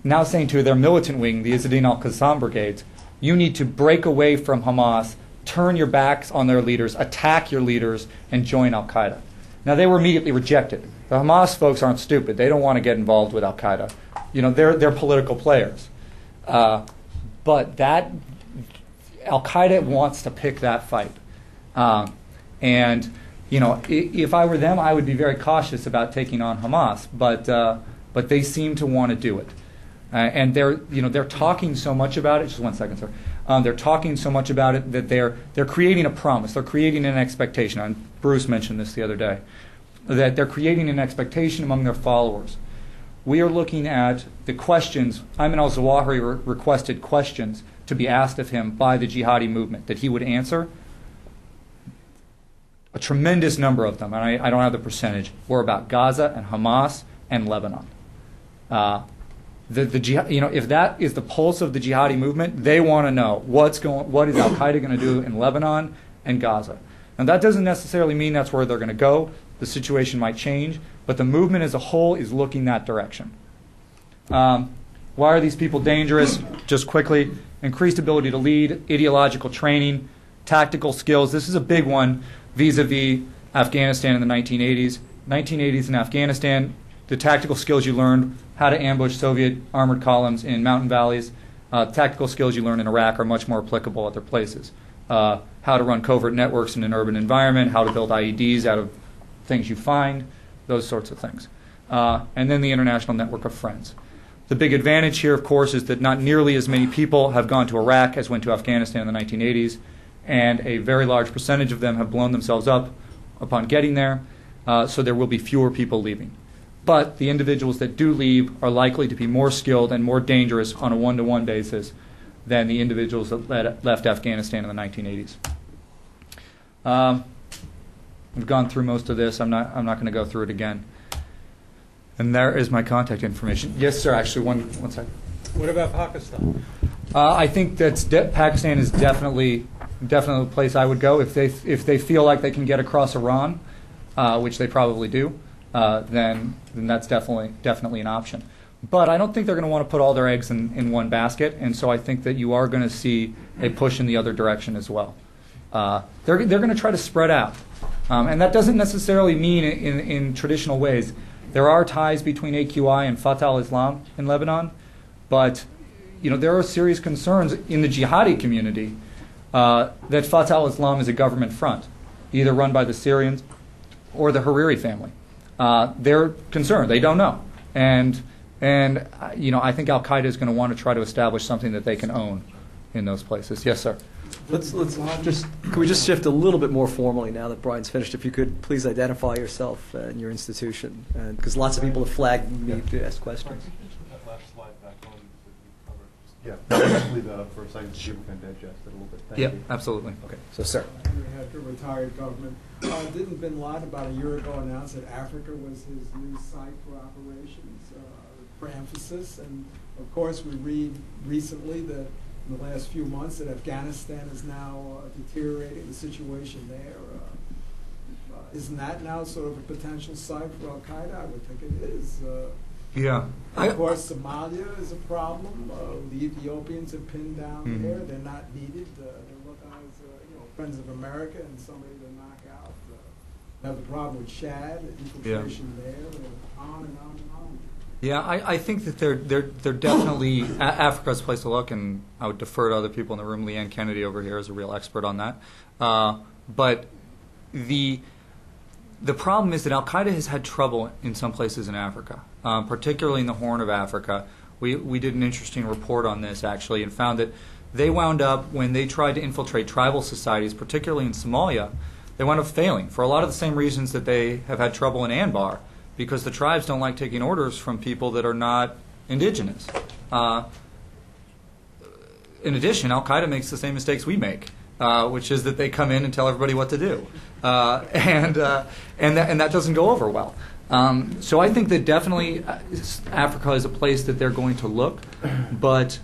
now saying to their militant wing, the Izzuddin al-Qassam brigades, you need to break away from Hamas, turn your backs on their leaders, attack your leaders, and join Al-Qaeda. Now, they were immediately rejected. The Hamas folks aren't stupid. They don't want to get involved with Al-Qaeda. You know, they're political players. But that Al-Qaeda wants to pick that fight. And, you know, if I were them, I would be very cautious about taking on Hamas. But they seem to want to do it. And they're talking so much about it. Just 1 second, sir. They're talking so much about it that they're creating a promise. They're creating an expectation. And Bruce mentioned this the other day, that they're creating an expectation among their followers. We are looking at the questions. Ayman al-Zawahiri requested questions to be asked of him by the jihadi movement that he would answer. A tremendous number of them, and I don't have the percentage, were about Gaza and Hamas and Lebanon. If that is the pulse of the jihadi movement, they want to know what is Al-Qaeda going to do in Lebanon and Gaza. And that doesn't necessarily mean that's where they're going to go. The situation might change, but the movement as a whole is looking that direction. Why are these people dangerous? Just quickly, increased ability to lead, ideological training, tactical skills. This is a big one vis-a-vis Afghanistan in the 1980s. 1980s in Afghanistan, the tactical skills you learned, how to ambush Soviet armored columns in mountain valleys. Tactical skills you learn in Iraq are much more applicable at other places. How to run covert networks in an urban environment, how to build IEDs out of things you find, those sorts of things. And then the international network of friends. The big advantage here, of course, is that not nearly as many people have gone to Iraq as went to Afghanistan in the 1980s, and a very large percentage of them have blown themselves up upon getting there, so there will be fewer people leaving. But the individuals that do leave are likely to be more skilled and more dangerous on a one-to-one basis than the individuals that left Afghanistan in the 1980s. We've gone through most of this. I'm not going to go through it again. And there is my contact information. Yes, sir. Actually, one second. What about Pakistan? I think that Pakistan is definitely a place I would go if they feel like they can get across Iran, which they probably do. Then that's definitely an option. But I don't think they're going to want to put all their eggs in one basket, and so I think that you are going to see a push in the other direction as well. They're going to try to spread out, and that doesn't necessarily mean in traditional ways. There are ties between AQI and Fatah al-Islam in Lebanon, but there are serious concerns in the jihadi community that Fatah al-Islam is a government front, either run by the Syrians or the Hariri family. They're concerned. They don't know. And I think Al-Qaeda is going to want to try to establish something that they can own in those places. Yes, sir. Can we just shift a little bit more formally now that Brian's finished? If you could please identify yourself and your institution, because lots of people have flagged me to ask questions. That last slide back on that we covered. Yeah, let's leave that up for a second so people can digest it a little bit. Thank you. Absolutely. Okay. So, sir. We had the retired government. Didn't Bin Laden about a year ago announce that Africa was his new site for operations, for emphasis? And of course, we read recently that in the last few months that Afghanistan is now deteriorating the situation there. Isn't that now sort of a potential site for Al-Qaeda? I would think it is. Yeah. Of course, Somalia is a problem. The Ethiopians are pinned down there. They're not needed. They're Friends of America and somebody to knock out. Have a problem with Chad, infiltration there, and on and on and on. Yeah, I think that they're definitely Africa's place to look, and I would defer to other people in the room. Leanne Kennedy over here is a real expert on that. But the problem is that Al-Qaeda has had trouble in some places in Africa, particularly in the Horn of Africa. We did an interesting report on this, actually, and found that they wound up, when they tried to infiltrate tribal societies, particularly in Somalia, they wound up failing for a lot of the same reasons that they have had trouble in Anbar, because the tribes don't like taking orders from people that are not indigenous. In addition, Al-Qaeda makes the same mistakes we make, which is that they come in and tell everybody what to do. And that doesn't go over well. So I think that definitely Africa is a place that they're going to look, but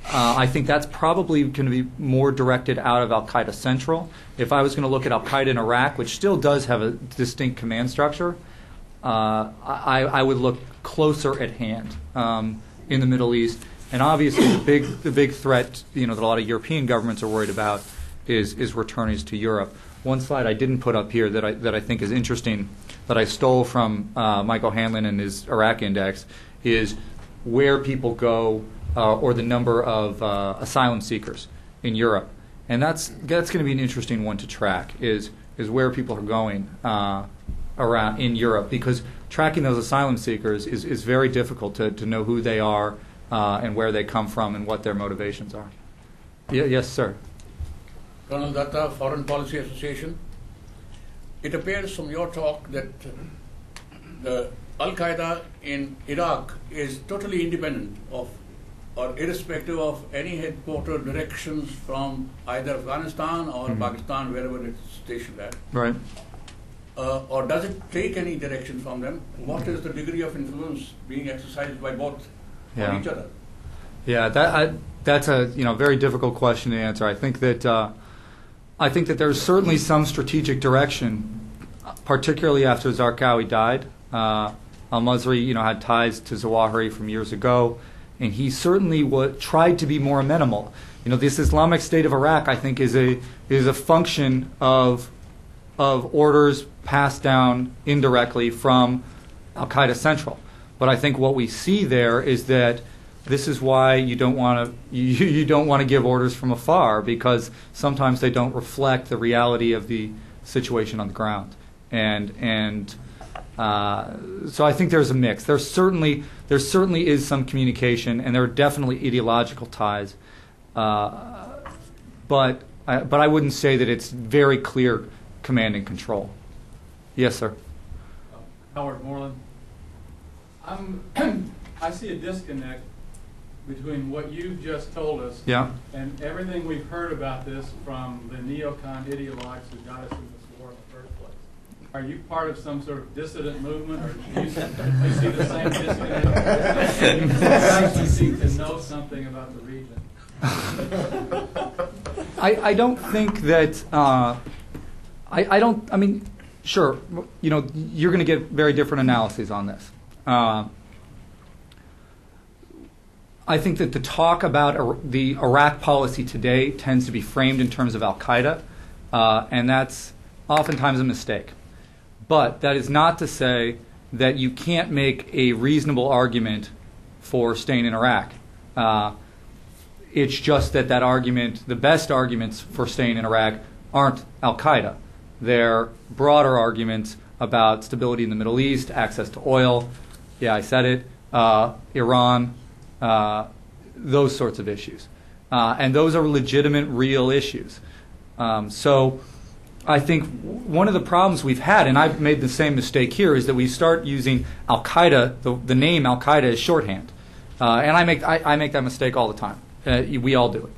I think that's probably going to be more directed out of Al-Qaeda Central. If I was going to look at Al-Qaeda in Iraq, which still does have a distinct command structure, I would look closer at hand in the Middle East. And obviously, the big threat, that a lot of European governments are worried about is returnees to Europe. One slide I didn't put up here that I think is interesting, that I stole from Michael Hanlon and his Iraq Index, is where people go or the number of asylum seekers in Europe, and that's going to be an interesting one to track. Is where people are going around in Europe, because tracking those asylum seekers is very difficult to know who they are and where they come from and what their motivations are. Yes, sir. Colonel Datta, Foreign Policy Association. It appears from your talk that the Al-Qaeda in Iraq is totally independent of or irrespective of any headquarter directions from either Afghanistan or Pakistan, wherever it's stationed at. Right. Or does it take any direction from them? What is the degree of influence being exercised by both on each other? Yeah, that's a very difficult question to answer. I think that there's certainly some strategic direction, particularly after Zarqawi died. Al-Masri, had ties to Zawahiri from years ago, and he certainly tried to be more amenable. This Islamic State of Iraq, I think, is a function of orders passed down indirectly from Al-Qaeda Central. But I think what we see there is that this is why you don't want to give orders from afar, because sometimes they don't reflect the reality of the situation on the ground. And so I think there's a mix. There certainly is some communication, and there are definitely ideological ties. But I wouldn't say that it's very clear command and control. Yes, sir. Howard Moreland. I see a disconnect between what you've just told us and everything we've heard about this from the neocon ideologues who got us in this war in the first place. Are you part of some sort of dissident movement, or do you see the same disconnect? You seem to know something about the region. I don't think that. I don't. I mean, sure. You're going to get very different analyses on this. I think that the talk about the Iraq policy today tends to be framed in terms of Al-Qaeda, and that's oftentimes a mistake. But that is not to say that you can't make a reasonable argument for staying in Iraq. It's just that argument, the best arguments for staying in Iraq, aren't Al-Qaeda. They're broader arguments about stability in the Middle East, access to oil, I said it, Iran, those sorts of issues. And those are legitimate, real issues. So I think one of the problems we've had, and I've made the same mistake here, is that we start using Al-Qaeda, the name Al-Qaeda, as shorthand. And I make that mistake all the time. We all do it.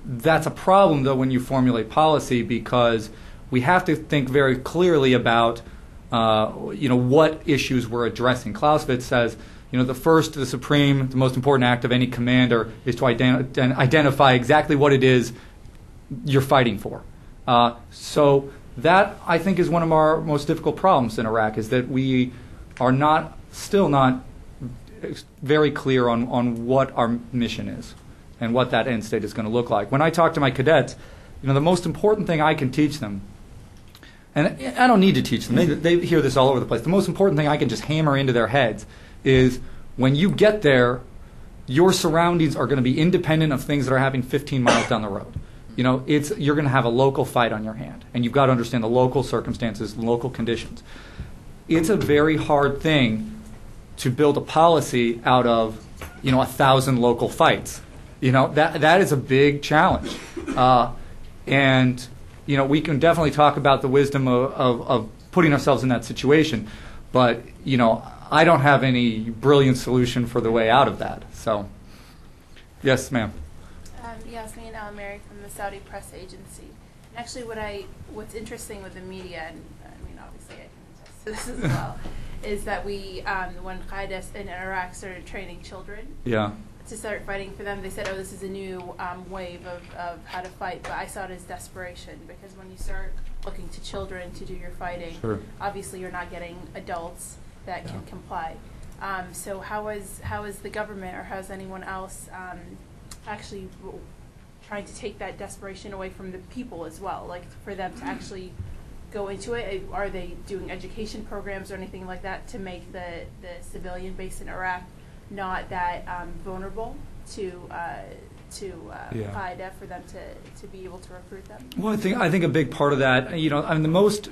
That's a problem, though, when you formulate policy, because we have to think very clearly about what issues we're addressing. Clausewitz says, the supreme, the most important act of any commander is to identify exactly what it is you're fighting for. So that, I think, is one of our most difficult problems in Iraq, is that we are still not very clear on what our mission is and what that end state is going to look like. When I talk to my cadets, the most important thing I can teach them, and I don't need to teach them, they hear this all over the place, the most important thing I can just hammer into their heads is when you get there, your surroundings are going to be independent of things that are happening 15 miles down the road. You're going to have a local fight on your hand, and you've got to understand the local circumstances, local conditions. It's a very hard thing to build a policy out of, 1,000 local fights. That is a big challenge. And we can definitely talk about the wisdom of putting ourselves in that situation, but I don't have any brilliant solution for the way out of that. So, yes, ma'am. Yasmin Al-Mary from the Saudi Press Agency. And actually, what's interesting with the media, and I mean, obviously, I can attest to this as well, is that when Qaeda in Iraq started training children. Yeah. To start fighting for them, they said, "Oh, this is a new wave of how to fight." But I saw it as desperation, because when you start looking to children to do your fighting, sure, obviously you're not getting adults that can comply. So how is the government, or how is anyone else actually trying to take that desperation away from the people as well, like for them to actually go into it? Are they doing education programs or anything like that to make the civilian base in Iraq not that vulnerable to Qaeda, for them to be able to recruit them? Well, I think a big part of that, the most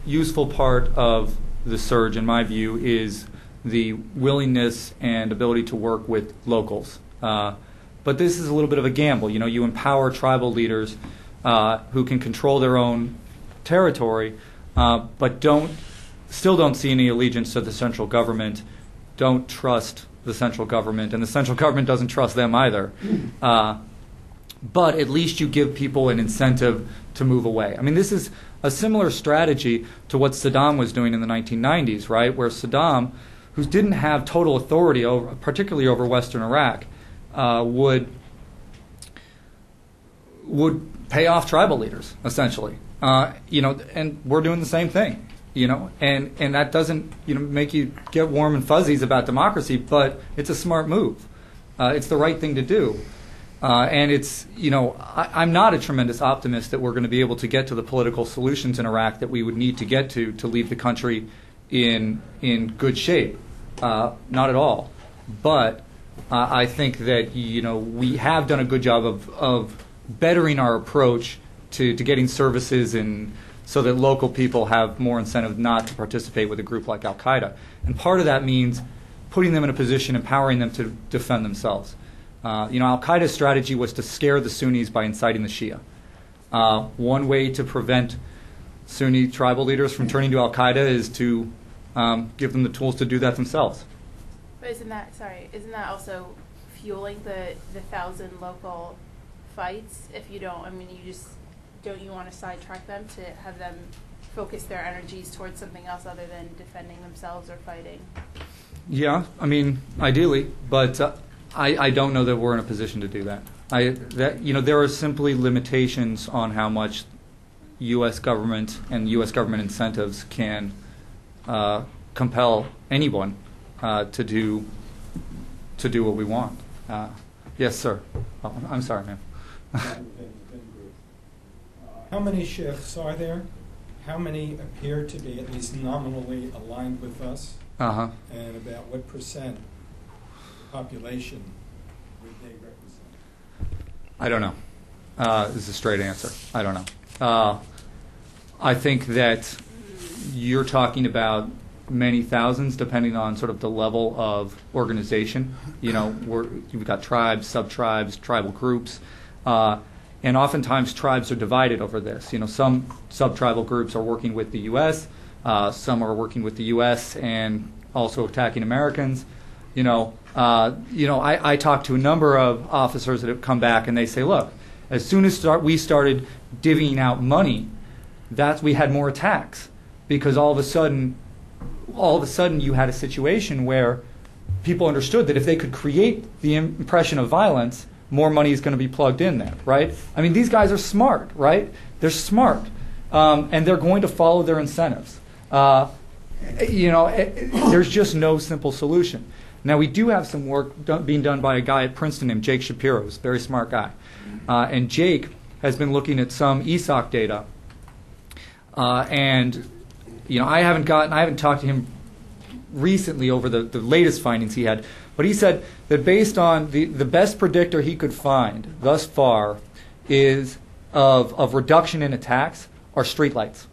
useful part of the surge, in my view, is the willingness and ability to work with locals. But this is a little bit of a gamble. You empower tribal leaders who can control their own territory, but still don't see any allegiance to the central government, don't trust the central government, and the central government doesn't trust them either. But at least you give people an incentive to move away. I mean, this is a similar strategy to what Saddam was doing in the 1990s, right? Where Saddam, who didn't have total authority, particularly over Western Iraq, would pay off tribal leaders, essentially. And we're doing the same thing. And that doesn't make you get warm and fuzzies about democracy, but it's a smart move. It's the right thing to do. And it's, I'm not a tremendous optimist that we're going to be able to get to the political solutions in Iraq that we would need to get to leave the country in good shape. Not at all. But I think that, we have done a good job of bettering our approach to getting services and so that local people have more incentive not to participate with a group like Al-Qaeda. And part of that means putting them in a position, empowering them to defend themselves. Al-Qaeda's strategy was to scare the Sunnis by inciting the Shia. One way to prevent Sunni tribal leaders from turning to Al-Qaeda is to give them the tools to do that themselves. But isn't that also fueling the 1,000 local fights? If you don't, don't you want to sidetrack them to have them focus their energies towards something else other than defending themselves or fighting? Yeah, ideally, but I don't know that we're in a position to do that. There are simply limitations on how much U.S. government and U.S. government incentives can compel anyone to do what we want. Yes, sir. Oh, I'm sorry, ma'am. How many sheikhs are there? How many appear to be at least nominally aligned with us? Uh-huh. And about what percent of the population would they represent? I don't know. This is a straight answer. I don't know. I think that you're talking about many thousands, depending on sort of the level of organization. You've got tribes, sub-tribes, tribal groups. And oftentimes tribes are divided over this. Some sub-tribal groups are working with the U.S., some are working with the U.S. and also attacking Americans. I talked to a number of officers that have come back, and they say, look, as soon as we started divvying out money, we had more attacks, because all of a sudden you had a situation where people understood that if they could create the impression of violence, more money is going to be plugged in there, right? These guys are smart, right? They're smart, and they're going to follow their incentives. There's just no simple solution. Now, we do have some work being done by a guy at Princeton named Jake Shapiro, who's a very smart guy. And Jake has been looking at some ESOC data, and I haven't talked to him recently over the latest findings he had, but he said that based on the best predictor he could find thus far is of reduction in attacks are streetlights.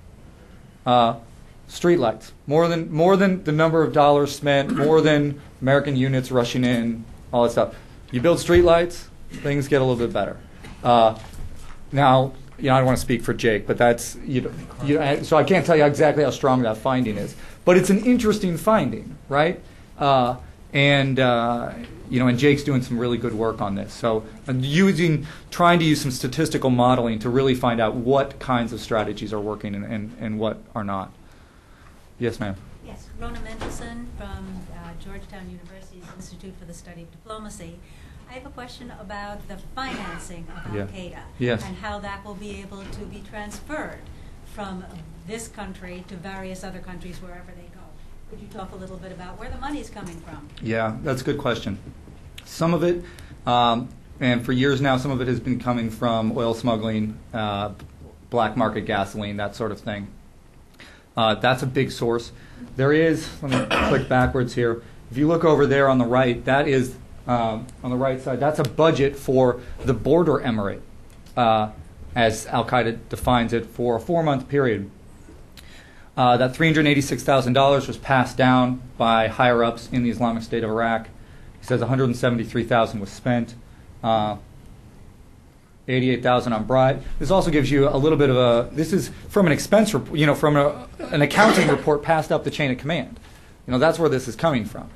Streetlights, more than the number of dollars spent, more than American units rushing in, all that stuff. You build streetlights, things get a little bit better. Now, I don't want to speak for Jake, but that's so I can't tell you exactly how strong that finding is. But it's an interesting finding, right? And Jake's doing some really good work on this. So trying to use some statistical modeling to really find out what kinds of strategies are working and what are not. Yes, ma'am. Yes, Rona Mendelson from Georgetown University's Institute for the Study of Diplomacy. I have a question about the financing of Al-Qaeda and how that will be able to be transferred from this country to various other countries wherever they go. Could you talk a little bit about where the money is coming from? Yeah, that's a good question. Some of it, and for years now, some of it has been coming from oil smuggling, black market gasoline, that sort of thing. That's a big source. There is, let me click backwards here. If you look over there on the right, that is, on the right side, that's a budget for the border emirate, as Al-Qaeda defines it, for a 4-month period. That $386,000 was passed down by higher-ups in the Islamic State of Iraq. He says $173,000 was spent, $88,000 on bribe. This also gives you a little bit of a. This is from an expense report, from an accounting report passed up the chain of command. That's where this is coming from.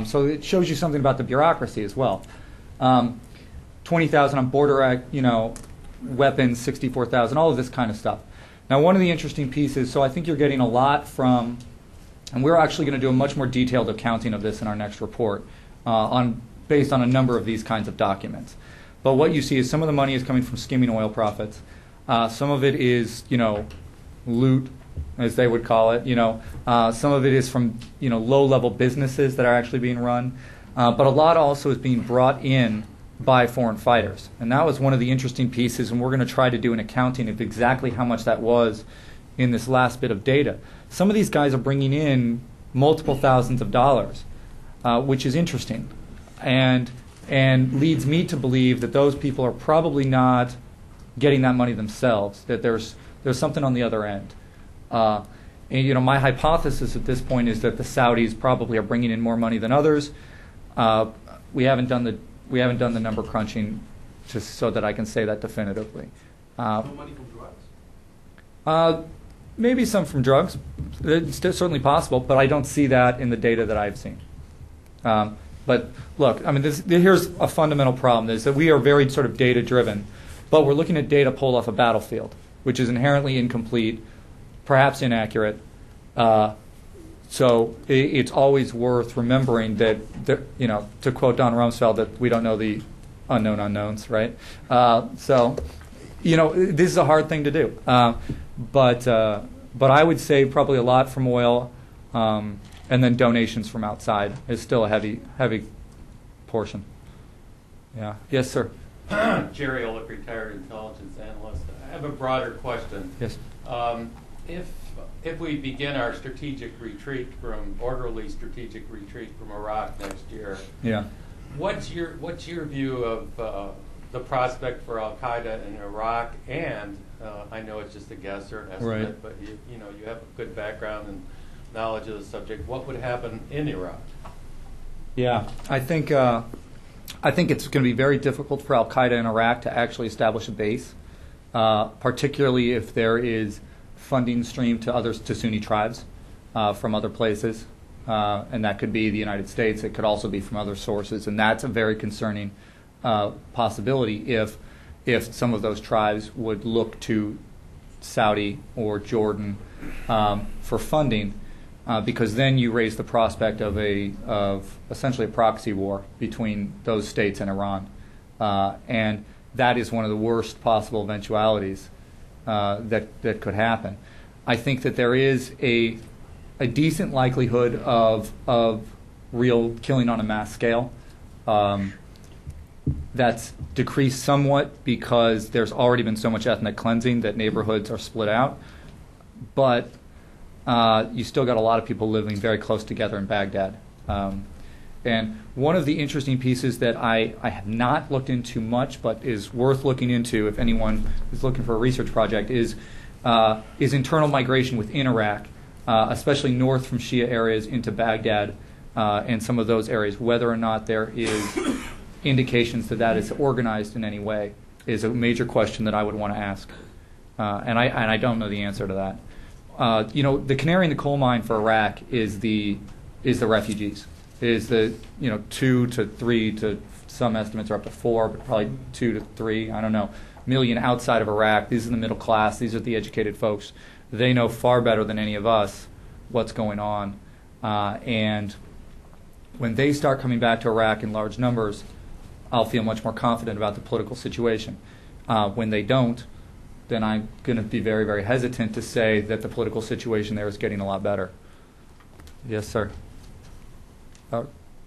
So it shows you something about the bureaucracy as well. $20,000 on border, weapons, $64,000, all of this kind of stuff. Now, one of the interesting pieces, so I think you're getting a lot from, and we're actually going to do a much more detailed accounting of this in our next report, based on a number of these kinds of documents. But what you see is some of the money is coming from skimming oil profits. Some of it is, loot, as they would call it. Some of it is from, low-level businesses that are actually being run. But a lot also is being brought in by foreign fighters. And that was one of the interesting pieces, and we're going to try to do an accounting of exactly how much that was in this last bit of data. Some of these guys are bringing in multiple thousands of dollars, which is interesting. And leads me to believe that those people are probably not getting that money themselves, that there's something on the other end. And my hypothesis at this point is that the Saudis probably are bringing in more money than others. We haven't done the number crunching so that I can say that definitively. No money from drugs? Maybe some from drugs. It's certainly possible, but I don't see that in the data that I've seen. But look, here's a fundamental problem, is that we are very sort of data-driven, but we're looking at data pulled off a battlefield, which is inherently incomplete, perhaps inaccurate. So it's always worth remembering that, to quote Don Rumsfeld, that we don't know the unknown unknowns, right? So this is a hard thing to do. But I would say probably a lot from oil, and then donations from outside is still a heavy portion. Yeah. Yes, sir. Jerry Olick, retired intelligence analyst. I have a broader question. Yes. If we begin our orderly strategic retreat from Iraq next year, what's your view of the prospect for Al-Qaeda in Iraq? And I know it's just a guess or an estimate, right, but you have a good background and knowledge of the subject. What would happen in Iraq? Yeah, I think it's going to be very difficult for Al-Qaeda in Iraq to actually establish a base, particularly if there is funding stream to Sunni tribes from other places, and that could be the United States. It could also be from other sources, and that's a very concerning possibility if some of those tribes would look to Saudi or Jordan for funding. Because then you raise the prospect of essentially a proxy war between those states and Iran, and that is one of the worst possible eventualities that could happen. I think that there is a decent likelihood of real killing on a mass scale. That's decreased somewhat because there's already been so much ethnic cleansing that neighborhoods are split out. But you still got a lot of people living very close together in Baghdad. And one of the interesting pieces that I have not looked into much, but is worth looking into if anyone is looking for a research project, is internal migration within Iraq, especially north from Shia areas into Baghdad and some of those areas. Whether or not there is indications that that is organized in any way is a major question that I would want to ask, and I don't know the answer to that. The canary in the coal mine for Iraq is the refugees. Is the 2 to 3 to some estimates are up to 4, but probably 2 to 3, I don't know, million outside of Iraq. These are the middle class. These are the educated folks. They know far better than any of us what's going on. And when they start coming back to Iraq in large numbers, I'll feel much more confident about the political situation. When they don't, then I'm going to be very, very hesitant to say that the political situation there is getting a lot better. Yes, sir.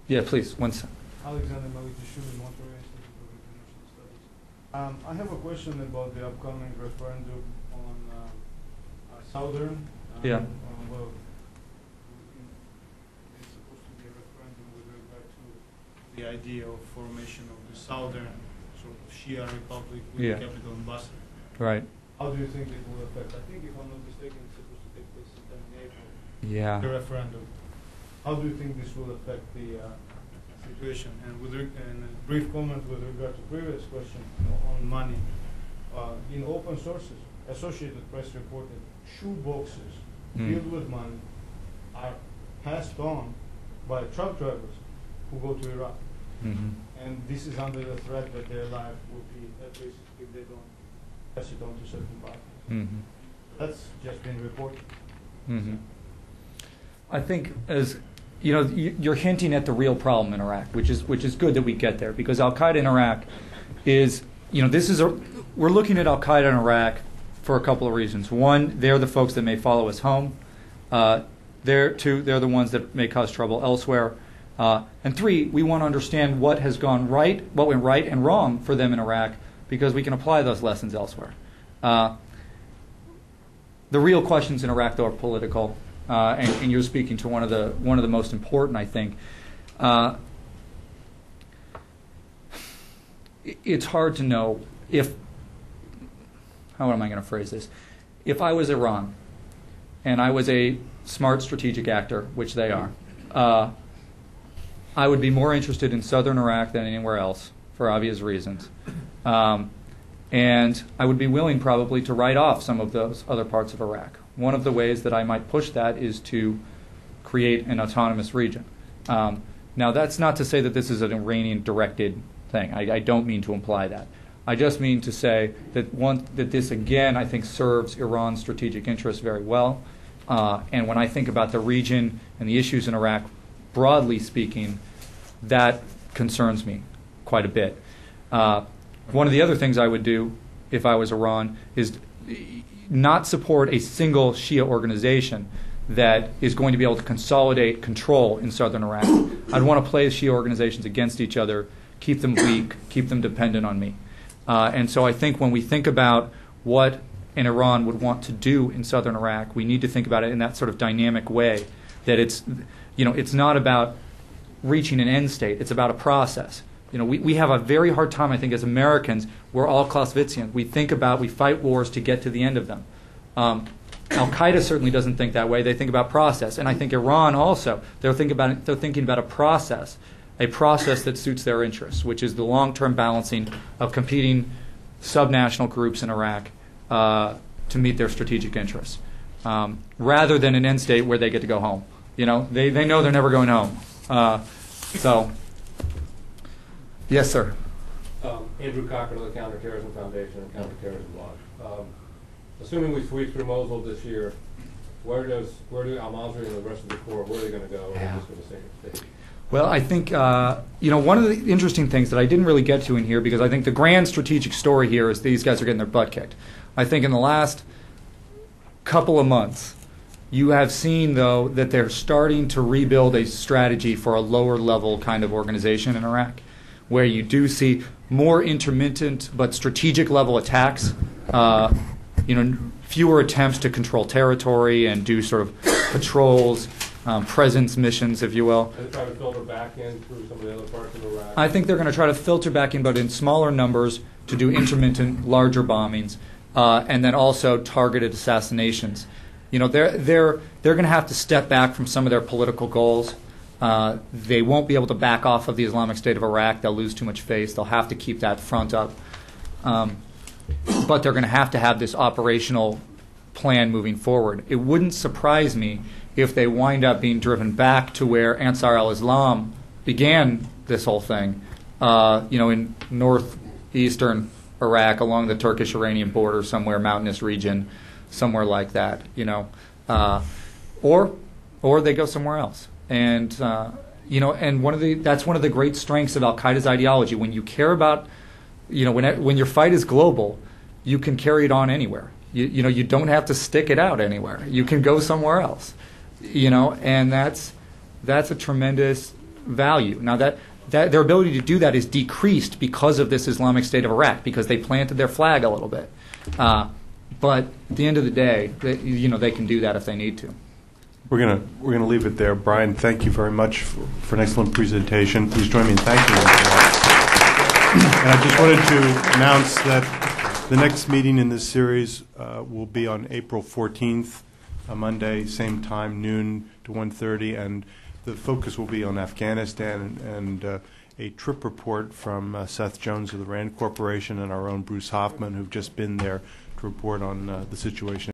Yeah, please. Alexander Malik-Dishumi, Monterey Institute of International Studies. I have a question about the upcoming referendum on Southern. Yeah. Well, it's supposed to be a referendum with regard to the idea of formation of the Southern sort of Shia Republic with the capital in Basra. Right. How do you think it will affect? I think, if I'm not mistaken, it's supposed to take place sometime in April. Yeah. The referendum. How do you think this will affect the situation? And a brief comment with regard to previous question on money. In open sources, Associated Press reported shoe boxes filled with money are passed on by truck drivers who go to Iraq. And this is under the threat that their life will be at risk if they don't pass it on to certain parties. That's just been reported. I think you're hinting at the real problem in Iraq, which is good that we get there, because Al-Qaeda in Iraq is, we're looking at Al-Qaeda in Iraq for a couple of reasons. One, they're the folks that may follow us home. They're the ones that may cause trouble elsewhere. And three, we want to understand what has gone right, what went right and wrong for them in Iraq, because we can apply those lessons elsewhere. The real questions in Iraq, though, are political. And you're speaking to one of the most important, I think. It's hard to know how am I going to phrase this? If I was Iran and I was a smart strategic actor, which they are, I would be more interested in southern Iraq than anywhere else for obvious reasons. And I would be willing probably to write off some of those other parts of Iraq. One of the ways that I might push that is to create an autonomous region. Now, that's not to say that this is an Iranian-directed thing. I don't mean to imply that. I just mean to say that this, again, I think serves Iran's strategic interests very well. And when I think about the region and the issues in Iraq, broadly speaking, that concerns me quite a bit. One of the other things I would do if I was Iran is not support a single Shia organization that is going to be able to consolidate control in southern Iraq. I'd want to play Shia organizations against each other, keep them weak, keep them dependent on me. And so I think when we think about what an Iran would want to do in southern Iraq, we need to think about it in that sort of dynamic way, that it's not about reaching an end state, it's about a process. We have a very hard time, I think, as Americans. We're all Clausewitzian. We fight wars to get to the end of them. Al-Qaeda certainly doesn't think that way. They think about process. And I think Iran also, they're thinking about a process that suits their interests, which is the long-term balancing of competing subnational groups in Iraq to meet their strategic interests, rather than an end state where they get to go home. They know they're never going home. Yes, sir. Andrew Cochran of the Counterterrorism Foundation and Counterterrorism Watch. Assuming we sweep through Mosul this year, where do al-Masri and the rest of the Corps, where are they going to go? Or are they just going to stay? Well, I think one of the interesting things that I didn't really get to in here, because I think the grand strategic story here is these guys are getting their butt kicked. I think in the last couple of months, you have seen, though, that they're starting to rebuild a strategy for a lower level kind of organization in Iraq, where you do see more intermittent but strategic level attacks, fewer attempts to control territory and do sort of patrols, presence missions, if you will. And try to filter back in through some of the other parts of Iraq? I think they're going to try to filter back in, but in smaller numbers to do intermittent, larger bombings, and then also targeted assassinations. They're going to have to step back from some of their political goals. They won't be able to back off of the Islamic State of Iraq. They'll lose too much face. They'll have to keep that front up. But they're going to have this operational plan moving forward. It wouldn't surprise me if they wind up being driven back to where Ansar al-Islam began this whole thing, in northeastern Iraq along the Turkish-Iranian border, somewhere mountainous region, somewhere like that, or they go somewhere else. And and that's one of the great strengths of Al-Qaeda's ideology. When you care about, when your fight is global, you can carry it on anywhere. You don't have to stick it out anywhere. You can go somewhere else. And that's a tremendous value. Now that their ability to do that is decreased because of this Islamic State of Iraq, because they planted their flag a little bit. But at the end of the day, they can do that if they need to. We're gonna leave it there. Brian, thank you very much for an excellent presentation. Please join me in thanking him for that. And I just wanted to announce that the next meeting in this series will be on April 14th, a Monday, same time, noon to 1:30, and the focus will be on Afghanistan and a trip report from Seth Jones of the RAND Corporation and our own Bruce Hoffman, who've just been there to report on the situation.